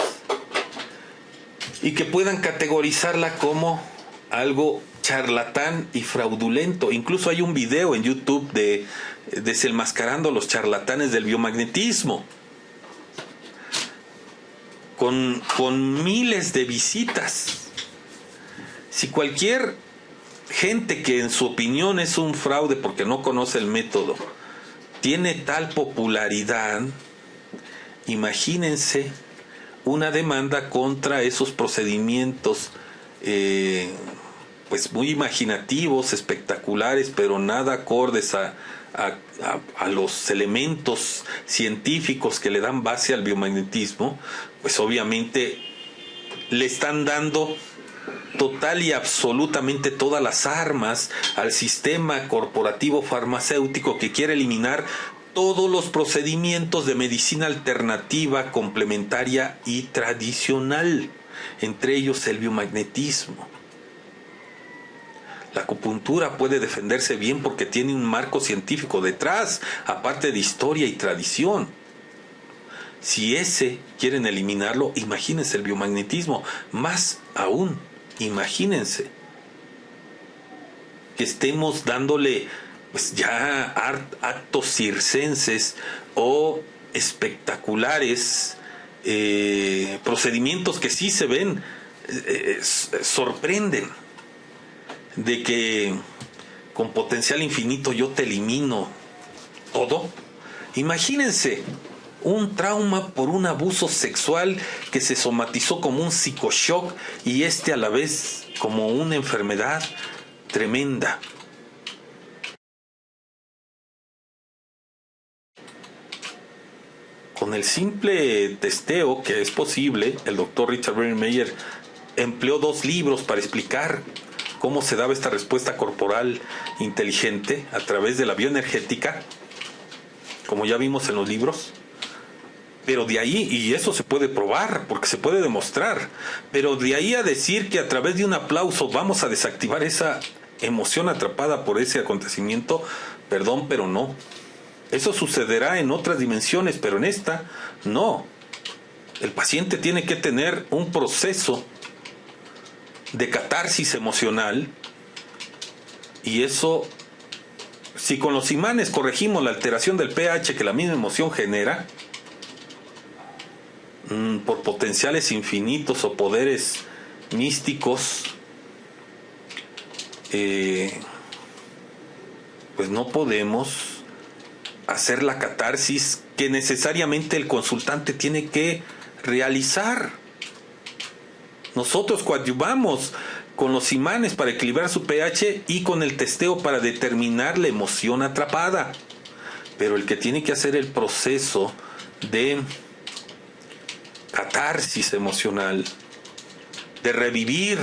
y que puedan categorizarla como algo charlatán y fraudulento. Incluso hay un video en YouTube de desenmascarando los charlatanes del biomagnetismo, con miles de visitas. Si cualquier gente que en su opinión es un fraude porque no conoce el método tiene tal popularidad, imagínense una demanda contra esos procedimientos pues muy imaginativos, espectaculares, pero nada acordes a los elementos científicos que le dan base al biomagnetismo. Pues obviamente le están dando total y absolutamente todas las armas al sistema corporativo farmacéutico que quiere eliminar todos los procedimientos de medicina alternativa, complementaria y tradicional, entre ellos el biomagnetismo. La acupuntura puede defenderse bien porque tiene un marco científico detrás, aparte de historia y tradición. Si ese quieren eliminarlo, imagínense el biomagnetismo. Más aún, imagínense que estemos dándole pues ya actos circenses o espectaculares, procedimientos que sí se ven, sorprenden, de que con potencial infinito yo te elimino todo. Imagínense un trauma por un abuso sexual que se somatizó como un psicoshock y a la vez como una enfermedad tremenda. Con el simple testeo que es posible, el doctor Richard Brenner empleó 2 libros para explicar cómo se daba esta respuesta corporal inteligente a través de la bioenergética, como ya vimos en los libros. Pero de ahí, y eso se puede probar, porque se puede demostrar, pero de ahí a decir que a través de un aplauso vamos a desactivar esa emoción atrapada por ese acontecimiento, perdón, pero no. Eso sucederá en otras dimensiones, pero en esta no. El paciente tiene que tener un proceso de catarsis emocional, y eso, si con los imanes corregimos la alteración del pH que la misma emoción genera, por potenciales infinitos o poderes místicos, pues no podemos hacer la catarsis que necesariamente el consultante tiene que realizar. Nosotros coadyuvamos con los imanes para equilibrar su pH y con el testeo para determinar la emoción atrapada. Pero el que tiene que hacer el proceso de catarsis emocional, de revivir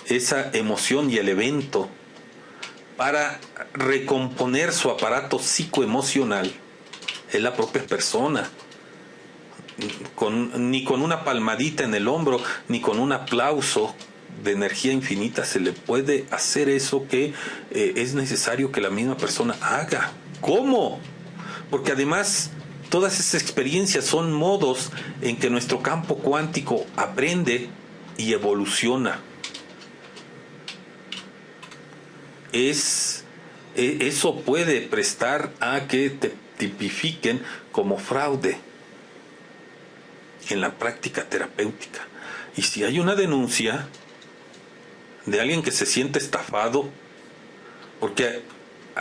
esa emoción y el evento para recomponer su aparato psicoemocional, es la propia persona. Ni con una palmadita en el hombro, ni con un aplauso de energía infinita se le puede hacer eso que es necesario que la misma persona haga. ¿Cómo? Porque además todas esas experiencias son modos en que nuestro campo cuántico aprende y evoluciona. Eso puede prestar a que te tipifiquen como fraude en la práctica terapéutica. Y si hay una denuncia de alguien que se siente estafado, porque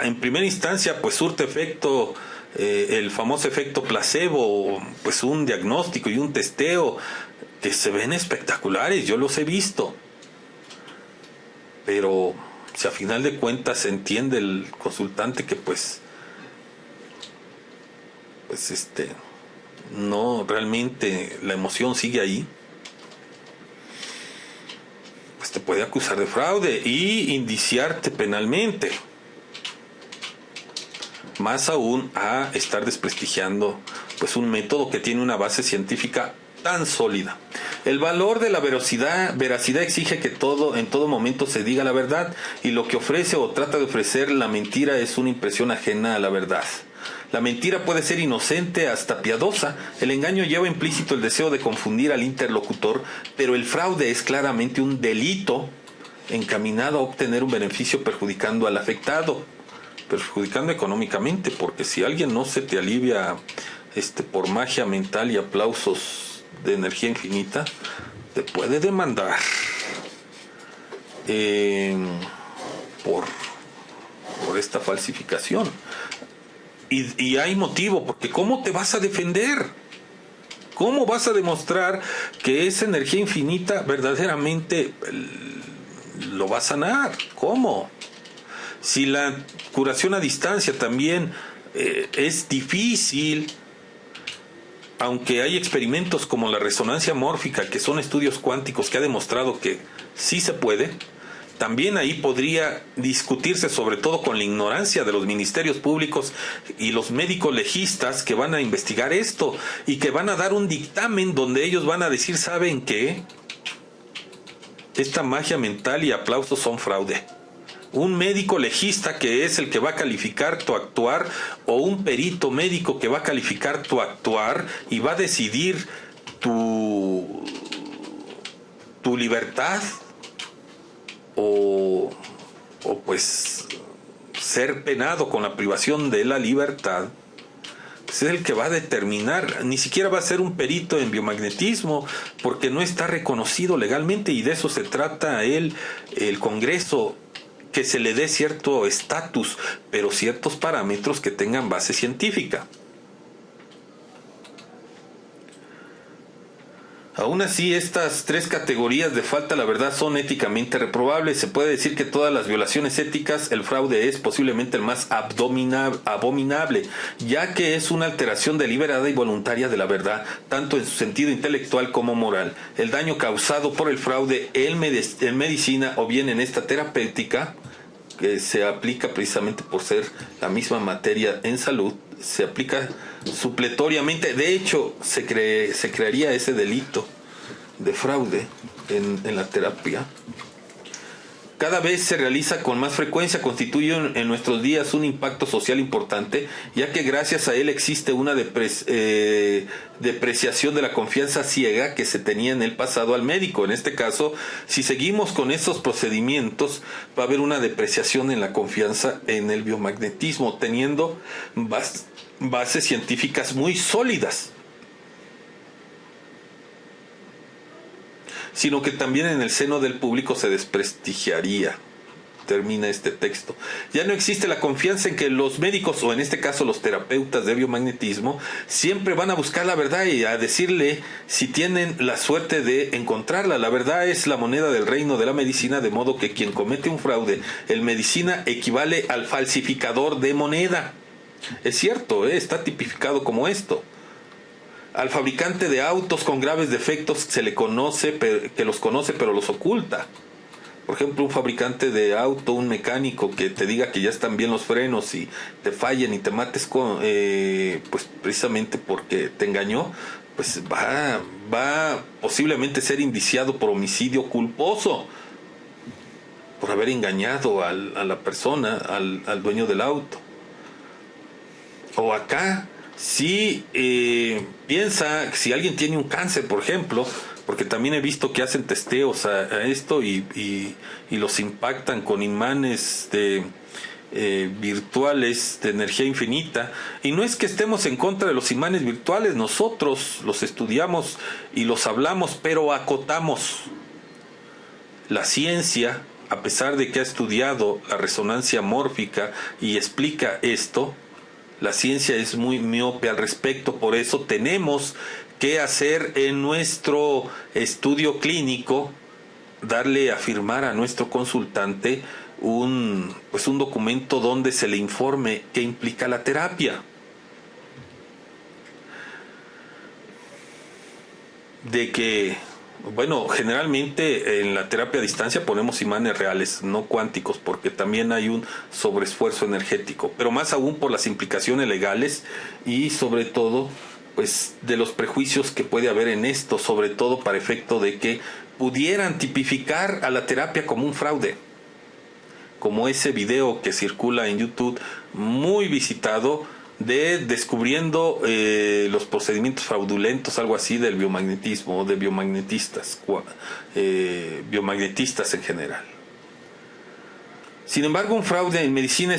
en primera instancia pues surte efecto el famoso efecto placebo, pues un diagnóstico y un testeo que se ven espectaculares, yo los he visto, pero si a final de cuentas entiende el consultante que pues no, realmente la emoción sigue ahí, pues te puede acusar de fraude y indiciarte penalmente, más aún a estar desprestigiando pues un método que tiene una base científica tan sólida. El valor de la veracidad exige que en todo momento se diga la verdad, y lo que ofrece o trata de ofrecer la mentira es una impresión ajena a la verdad. La mentira puede ser inocente hasta piadosa, el engaño lleva implícito el deseo de confundir al interlocutor, pero el fraude es claramente un delito encaminado a obtener un beneficio perjudicando al afectado, perjudicando económicamente, porque si alguien no se te alivia por magia mental y aplausos de energía infinita, te puede demandar por esta falsificación. Y hay motivo, porque ¿cómo te vas a defender? ¿Cómo vas a demostrar que esa energía infinita verdaderamente lo va a sanar? ¿Cómo? Si la curación a distancia también es difícil, aunque hay experimentos como la resonancia mórfica, que son estudios cuánticos que ha demostrado que sí se puede, también ahí podría discutirse, sobre todo con la ignorancia de los ministerios públicos y los médicos legistas que van a investigar esto y que van a dar un dictamen donde ellos van a decir, ¿saben qué? Esta magia mental y aplausos son fraude. Un médico legista que es el que va a calificar tu actuar, o un perito médico que va a calificar tu actuar y va a decidir tu libertad o pues ser penado con la privación de la libertad, pues es el que va a determinar. Ni siquiera va a ser un perito en biomagnetismo, porque no está reconocido legalmente, y de eso se trata el Congreso, que se le dé cierto estatus, pero ciertos parámetros que tengan base científica. Aún así, estas tres categorías de falta a la verdad son éticamente reprobables. Se puede decir que todas las violaciones éticas, el fraude es posiblemente el más abominable, ya que es una alteración deliberada y voluntaria de la verdad, tanto en su sentido intelectual como moral. El daño causado por el fraude en medicina o bien en esta terapéutica, que se aplica precisamente por ser la misma materia en salud, se aplica supletoriamente. De hecho, se crearía ese delito de fraude en la terapia. Cada vez se realiza con más frecuencia, constituye en nuestros días un impacto social importante, ya que gracias a él existe una depreciación de la confianza ciega que se tenía en el pasado al médico. En este caso, si seguimos con estos procedimientos, va a haber una depreciación en la confianza en el biomagnetismo, teniendo bases científicas muy sólidas, sino que también en el seno del público se desprestigiaría. Termina este texto. Ya no existe la confianza en que los médicos, o en este caso los terapeutas de biomagnetismo, siempre van a buscar la verdad y a decirle si tienen la suerte de encontrarla. La verdad es la moneda del reino de la medicina, de modo que quien comete un fraude en medicina equivale al falsificador de moneda. Es cierto, está tipificado como esto. Al fabricante de autos con graves defectos se le conoce, que los conoce pero los oculta. Por ejemplo, un fabricante de auto, un mecánico que te diga que ya están bien los frenos y te fallen y te mates pues precisamente porque te engañó, pues va posiblemente ser indiciado por homicidio culposo, por haber engañado a la persona, al dueño del auto. O acá, si piensa, si alguien tiene un cáncer, por ejemplo, porque también he visto que hacen testeos a esto y los impactan con imanes virtuales de energía infinita, y no es que estemos en contra de los imanes virtuales, nosotros los estudiamos y los hablamos, pero acotamos. La ciencia, a pesar de que ha estudiado la resonancia mórfica y explica esto, la ciencia es muy miope al respecto. Por eso tenemos que hacer en nuestro estudio clínico, darle a firmar a nuestro consultante un documento donde se le informe qué implica la terapia. De que, generalmente en la terapia a distancia ponemos imanes reales, no cuánticos, porque también hay un sobreesfuerzo energético, pero más aún por las implicaciones legales y sobre todo pues de los prejuicios que puede haber en esto, sobre todo para efecto de que pudieran tipificar a la terapia como un fraude, como ese video que circula en YouTube muy visitado de descubriendo los procedimientos fraudulentos, algo así, del biomagnetismo o de biomagnetistas, biomagnetistas en general. Sin embargo, un fraude en medicina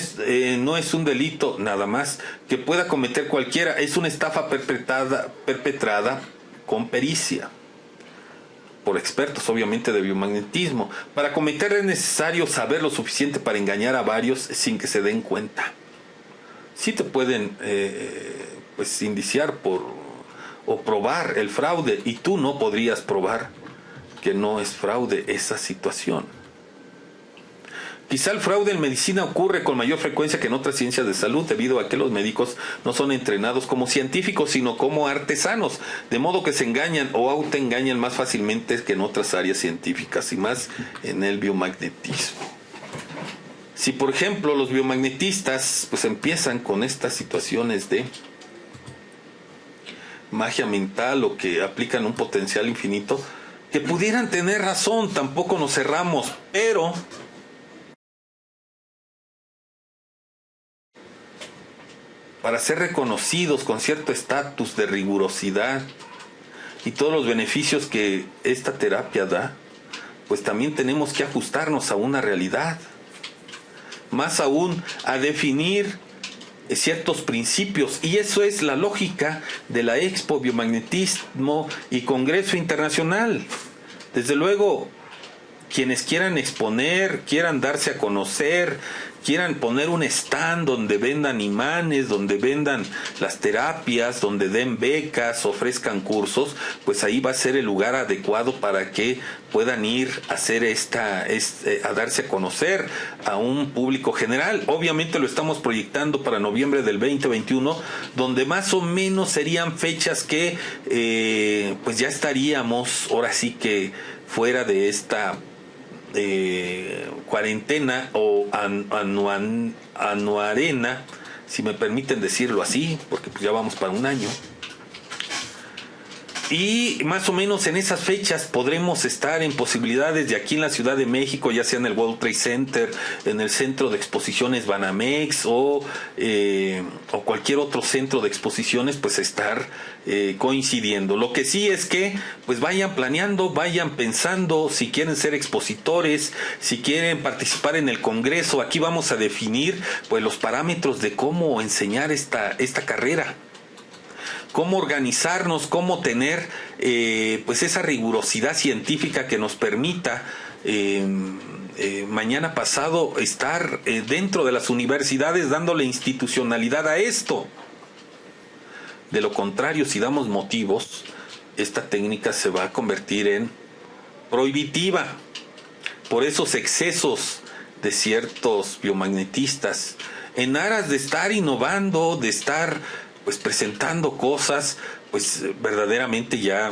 no es un delito nada más que pueda cometer cualquiera, es una estafa perpetrada con pericia por expertos, obviamente, de biomagnetismo. Para cometerla es necesario saber lo suficiente para engañar a varios sin que se den cuenta. Sí te pueden pues indiciar o probar el fraude, y tú no podrías probar que no es fraude esa situación. Quizá el fraude en medicina ocurre con mayor frecuencia que en otras ciencias de salud, debido a que los médicos no son entrenados como científicos, sino como artesanos, de modo que se engañan o autoengañan más fácilmente que en otras áreas científicas, y más en el biomagnetismo. Si, por ejemplo, los biomagnetistas pues empiezan con estas situaciones de magia mental, o que aplican un potencial infinito, que pudieran tener razón, tampoco nos cerramos, pero para ser reconocidos con cierto estatus de rigurosidad y todos los beneficios que esta terapia da, pues también tenemos que ajustarnos a una realidad. Más aún, a definir ciertos principios, y eso es la lógica de la Expo Biomagnetismo y Congreso Internacional. Desde luego, quienes quieran exponer, quieran darse a conocer, quieran poner un stand donde vendan imanes, donde vendan las terapias, donde den becas, ofrezcan cursos, pues ahí va a ser el lugar adecuado para que puedan ir a hacer a darse a conocer a un público general. Obviamente lo estamos proyectando para noviembre del 2021, donde más o menos serían fechas que pues ya estaríamos ahora sí que fuera de esta cuarentena o anuarena, si me permiten decirlo así, porque pues ya vamos para un año. Y más o menos en esas fechas podremos estar en posibilidades de aquí en la Ciudad de México, ya sea en el World Trade Center, en el centro de exposiciones Banamex o cualquier otro centro de exposiciones, pues estar coincidiendo. Lo que sí es que pues vayan planeando, vayan pensando si quieren ser expositores, si quieren participar en el Congreso. Aquí vamos a definir pues los parámetros de cómo enseñar esta carrera, cómo organizarnos, cómo tener pues esa rigurosidad científica que nos permita mañana pasado estar dentro de las universidades dándole institucionalidad a esto. De lo contrario, si damos motivos, esta técnica se va a convertir en prohibitiva por esos excesos de ciertos biomagnetistas en aras de estar innovando, de estar pues presentando cosas pues verdaderamente ya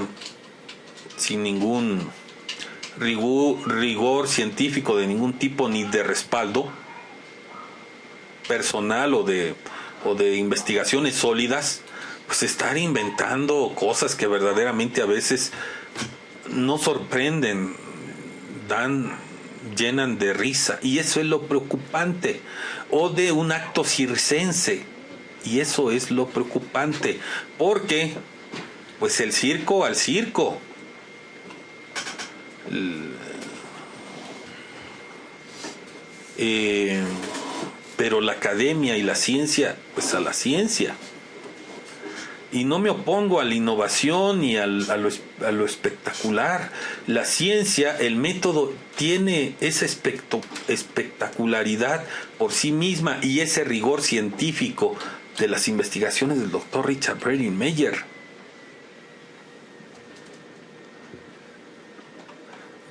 sin ningún rigor científico de ningún tipo, ni de respaldo personal o de investigaciones sólidas, pues estar inventando cosas que verdaderamente a veces no sorprenden, llenan de risa, y eso es lo preocupante, o de un acto circense. Y eso es lo preocupante, porque pues el circo al circo. Pero la academia y la ciencia, pues a la ciencia. Y no me opongo a la innovación ni a lo espectacular. La ciencia, el método, tiene esa espectacularidad por sí misma y ese rigor científico de las investigaciones del doctor Richard Bradley-Meyer,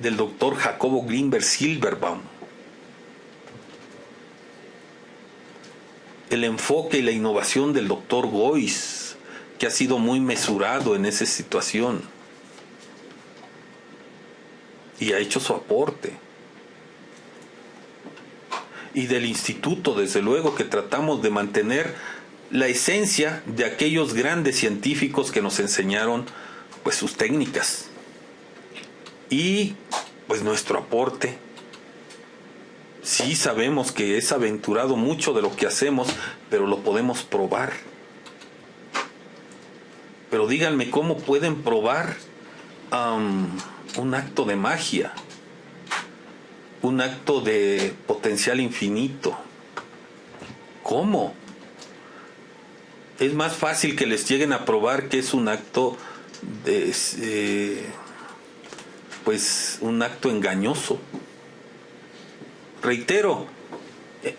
del doctor Jacobo Grinberg Silverbaum, el enfoque y la innovación del doctor Gois, que ha sido muy mesurado en esa situación y ha hecho su aporte, y del instituto, desde luego, que tratamos de mantener la esencia de aquellos grandes científicos que nos enseñaron pues sus técnicas, y pues nuestro aporte. Sí sabemos que es aventurado mucho de lo que hacemos, pero lo podemos probar. Pero díganme, ¿cómo pueden probar un acto de magia? un acto de potencial infinito. ¿Cómo? Es más fácil que les lleguen a probar que es un acto pues un acto engañoso. Reitero,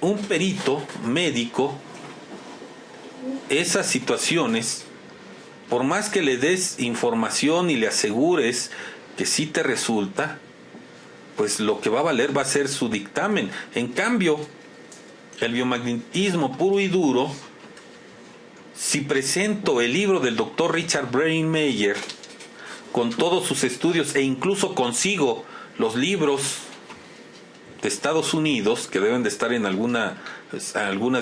un perito médico, esas situaciones, por más que le des información y le asegures que sí te resulta, pues lo que va a valer va a ser su dictamen. En cambio, el biomagnetismo puro y duro, si presento el libro del doctor Richard Brainmeyer con todos sus estudios e incluso consigo los libros de Estados Unidos que deben de estar en algunas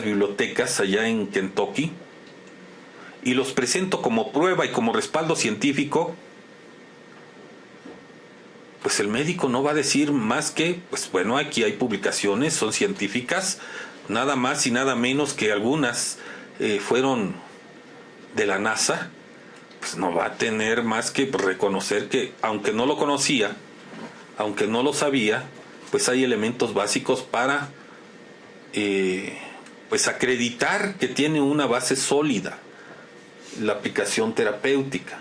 bibliotecas allá en Kentucky, y los presento como prueba y como respaldo científico, pues el médico no va a decir más que, pues bueno, aquí hay publicaciones, son científicas, nada más y nada menos que algunas fueron de la NASA. Pues no va a tener más que reconocer que, aunque no lo conocía, aunque no lo sabía, pues hay elementos básicos para pues acreditar que tiene una base sólida la aplicación terapéutica.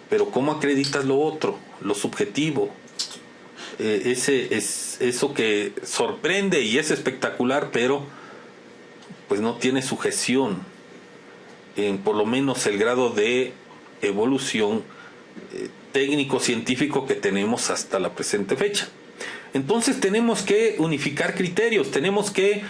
Pero ¿cómo acreditas lo otro, lo subjetivo? Ese es eso que sorprende y es espectacular, pero pues no tiene sujeción en por lo menos el grado de evolución técnico-científico que tenemos hasta la presente fecha. Entonces tenemos que unificar criterios, tenemos que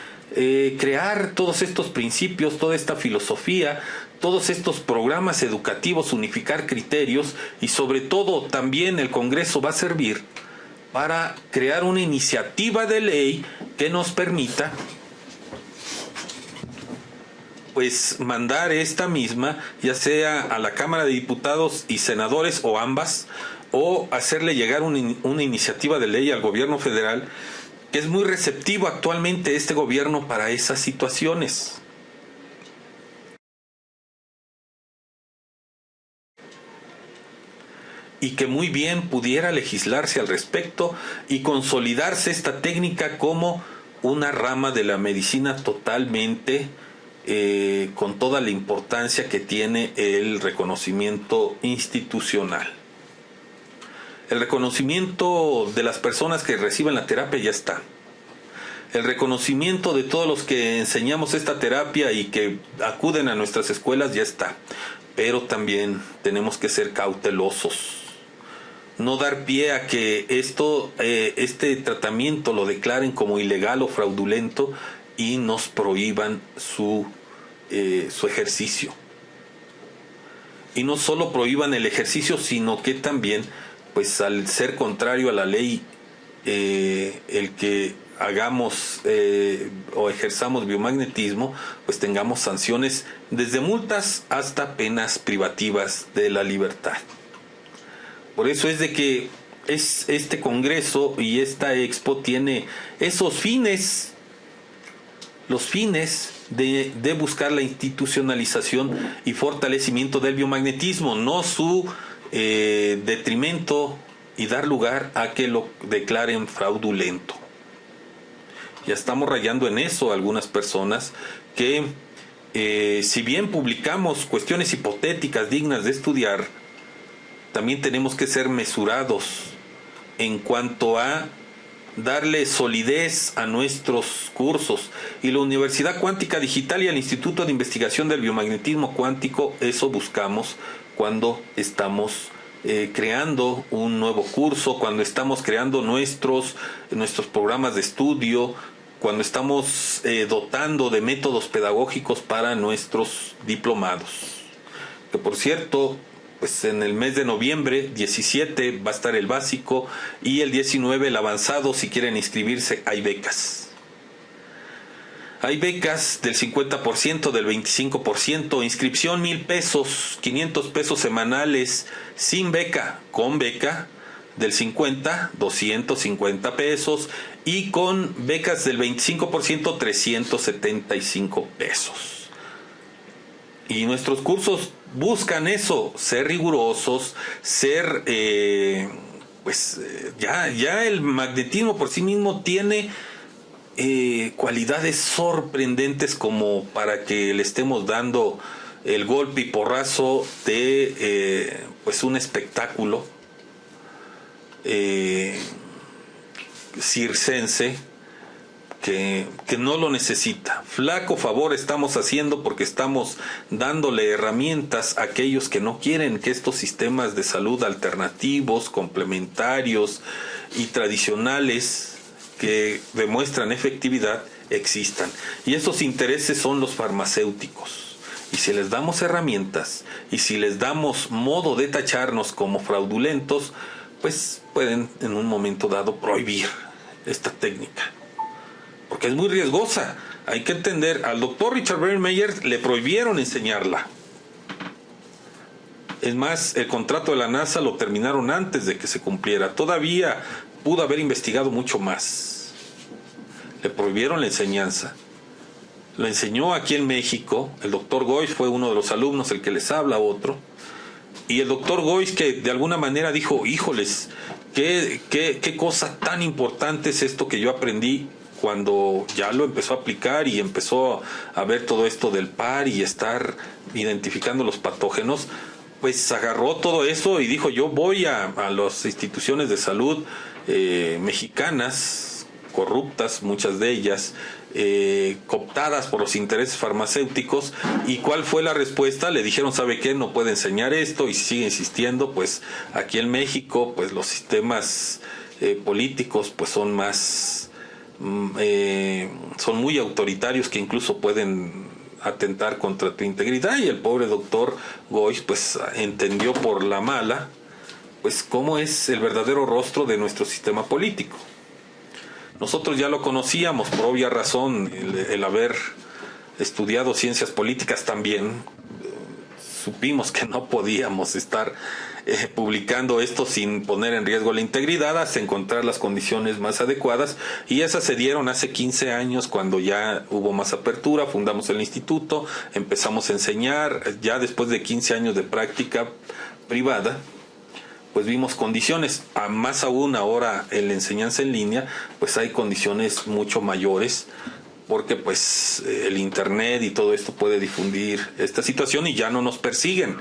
crear todos estos principios, toda esta filosofía, todos estos programas educativos, unificar criterios, y sobre todo también el Congreso va a servir para crear una iniciativa de ley que nos permita pues mandar esta misma, ya sea a la Cámara de Diputados y Senadores o ambas, o hacerle llegar una iniciativa de ley al gobierno federal, que es muy receptivo actualmente este gobierno para esas situaciones. Y que muy bien pudiera legislarse al respecto y consolidarse esta técnica como una rama de la medicina totalmente con toda la importancia que tiene el reconocimiento institucional. El reconocimiento de las personas que reciben la terapia ya está. El reconocimiento de todos los que enseñamos esta terapia y que acuden a nuestras escuelas ya está. Pero también tenemos que ser cautelosos. No dar pie a que este tratamiento lo declaren como ilegal o fraudulento y nos prohíban su ejercicio. Y no solo prohíban el ejercicio, sino que también, pues al ser contrario a la ley, el que hagamos o ejerzamos biomagnetismo, pues tengamos sanciones desde multas hasta penas privativas de la libertad. Por eso es de que este congreso y esta expo tiene esos fines, los fines de buscar la institucionalización y fortalecimiento del biomagnetismo, no su detrimento y dar lugar a que lo declaren fraudulento. Ya estamos rayando en eso algunas personas que si bien publicamos cuestiones hipotéticas dignas de estudiar, también tenemos que ser mesurados en cuanto a darle solidez a nuestros cursos. Y la Universidad Cuántica Digital y el Instituto de Investigación del Biomagnetismo Cuántico, eso buscamos cuando estamos creando un nuevo curso, cuando estamos creando nuestros programas de estudio, cuando estamos dotando de métodos pedagógicos para nuestros diplomados. Que por cierto, pues en el mes de noviembre 17 va a estar el básico y el 19 el avanzado. Si quieren inscribirse, hay becas. Hay becas del 50%, del 25%, inscripción 1,000 pesos, 500 pesos semanales, sin beca, con beca del 50, 250 pesos, y con becas del 25%, 375 pesos. Y nuestros cursos buscan eso, ser rigurosos, ser pues ya el magnetismo por sí mismo tiene cualidades sorprendentes como para que le estemos dando el golpe y porrazo de pues un espectáculo circense que no lo necesita. Flaco favor estamos haciendo porque estamos dándole herramientas a aquellos que no quieren que estos sistemas de salud alternativos, complementarios y tradicionales que demuestran efectividad existan. Y esos intereses son los farmacéuticos. Y si les damos herramientas y si les damos modo de tacharnos como fraudulentos, pues pueden en un momento dado prohibir esta técnica. Porque es muy riesgosa. Hay que entender, al doctor Richard Brennemeyer le prohibieron enseñarla. Es más, el contrato de la NASA lo terminaron antes de que se cumpliera. Todavía pudo haber investigado mucho más. Le prohibieron la enseñanza. Lo enseñó aquí en México. El doctor Goiz fue uno de los alumnos, el que les habla, otro. Y el doctor Goiz, que de alguna manera dijo, híjoles, qué cosa tan importante es esto que yo aprendí cuando ya lo empezó a aplicar y empezó a ver todo esto del par y estar identificando los patógenos, pues agarró todo eso y dijo, yo voy a las instituciones de salud mexicanas, corruptas, muchas de ellas, cooptadas por los intereses farmacéuticos. ¿Y cuál fue la respuesta? Le dijeron, ¿sabe qué? No puede enseñar esto, y si sigue insistiendo, pues aquí en México, pues los sistemas políticos pues son más son muy autoritarios, que incluso pueden atentar contra tu integridad. Y el pobre doctor Goiz pues entendió por la mala pues cómo es el verdadero rostro de nuestro sistema político. Nosotros ya lo conocíamos por obvia razón, el haber estudiado ciencias políticas también. Supimos que no podíamos estar publicando esto sin poner en riesgo la integridad hasta encontrar las condiciones más adecuadas, y esas se dieron hace 15 años cuando ya hubo más apertura, fundamos el instituto, empezamos a enseñar. Ya después de 15 años de práctica privada, pues vimos condiciones, más aún ahora en la enseñanza en línea, pues hay condiciones mucho mayores, porque pues el internet y todo esto puede difundir esta situación y ya no nos persiguen.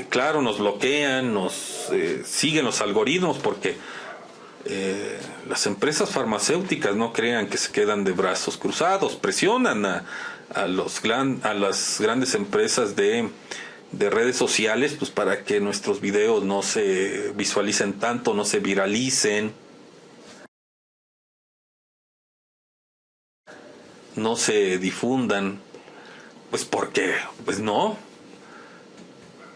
Claro, nos bloquean, nos siguen los algoritmos, porque las empresas farmacéuticas, no crean que se quedan de brazos cruzados, presionan a las grandes empresas de redes sociales pues para que nuestros videos no se visualicen tanto, no se viralicen, no se difundan, pues porque pues no.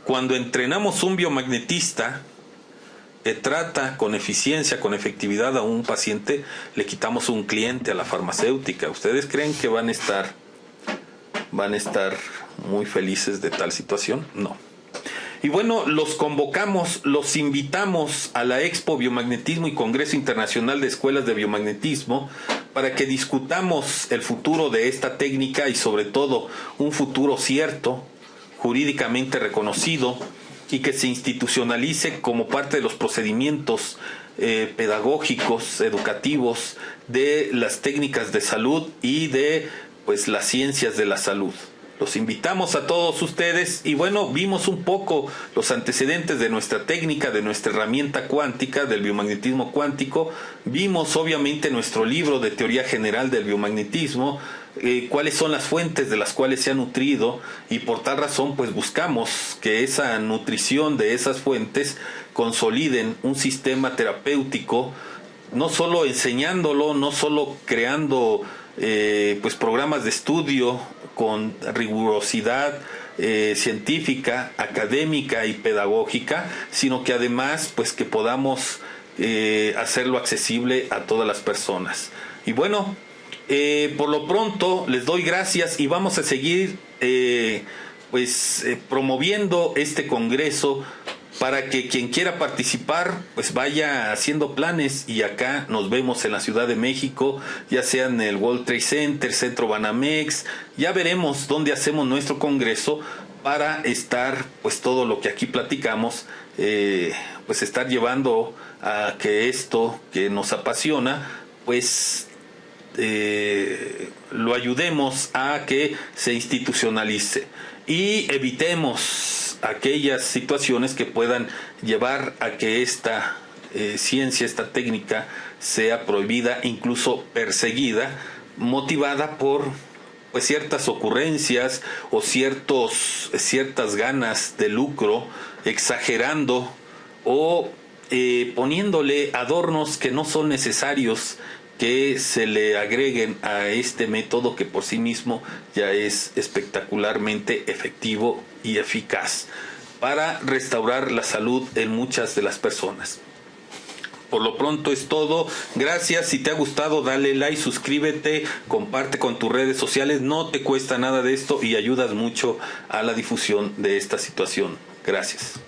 Cuando entrenamos un biomagnetista que trata con eficiencia, con efectividad a un paciente, le quitamos un cliente a la farmacéutica. ¿Ustedes creen que van a estar muy felices de tal situación? No. Y bueno, los convocamos, los invitamos a la Expo Biomagnetismo y Congreso Internacional de Escuelas de Biomagnetismo para que discutamos el futuro de esta técnica y sobre todo un futuro cierto, jurídicamente reconocido, y que se institucionalice como parte de los procedimientos pedagógicos, educativos de las técnicas de salud y de pues las ciencias de la salud. Los invitamos a todos ustedes y bueno, vimos un poco los antecedentes de nuestra técnica, de nuestra herramienta cuántica, del biomagnetismo cuántico. Vimos obviamente nuestro libro de teoría general del biomagnetismo, cuáles son las fuentes de las cuales se ha nutrido, y por tal razón pues buscamos que esa nutrición de esas fuentes consoliden un sistema terapéutico, no solo enseñándolo, no solo creando pues programas de estudio con rigurosidad científica, académica y pedagógica, sino que además pues que podamos hacerlo accesible a todas las personas. Y bueno, por lo pronto les doy gracias y vamos a seguir promoviendo este congreso para que quien quiera participar pues vaya haciendo planes, y acá nos vemos en la Ciudad de México, ya sea en el World Trade Center, Centro Banamex. Ya veremos dónde hacemos nuestro congreso para estar pues todo lo que aquí platicamos pues estar llevando a que esto que nos apasiona, pues lo ayudemos a que se institucionalice y evitemos aquellas situaciones que puedan llevar a que esta ciencia, esta técnica sea prohibida, incluso perseguida, motivada por pues ciertas ocurrencias o ciertas ganas de lucro, exagerando o poniéndole adornos que no son necesarios que se le agreguen a este método que por sí mismo ya es espectacularmente efectivo y eficaz para restaurar la salud en muchas de las personas. Por lo pronto es todo. Gracias. Si te ha gustado, dale like, suscríbete, comparte con tus redes sociales. No te cuesta nada de esto y ayudas mucho a la difusión de esta situación. Gracias.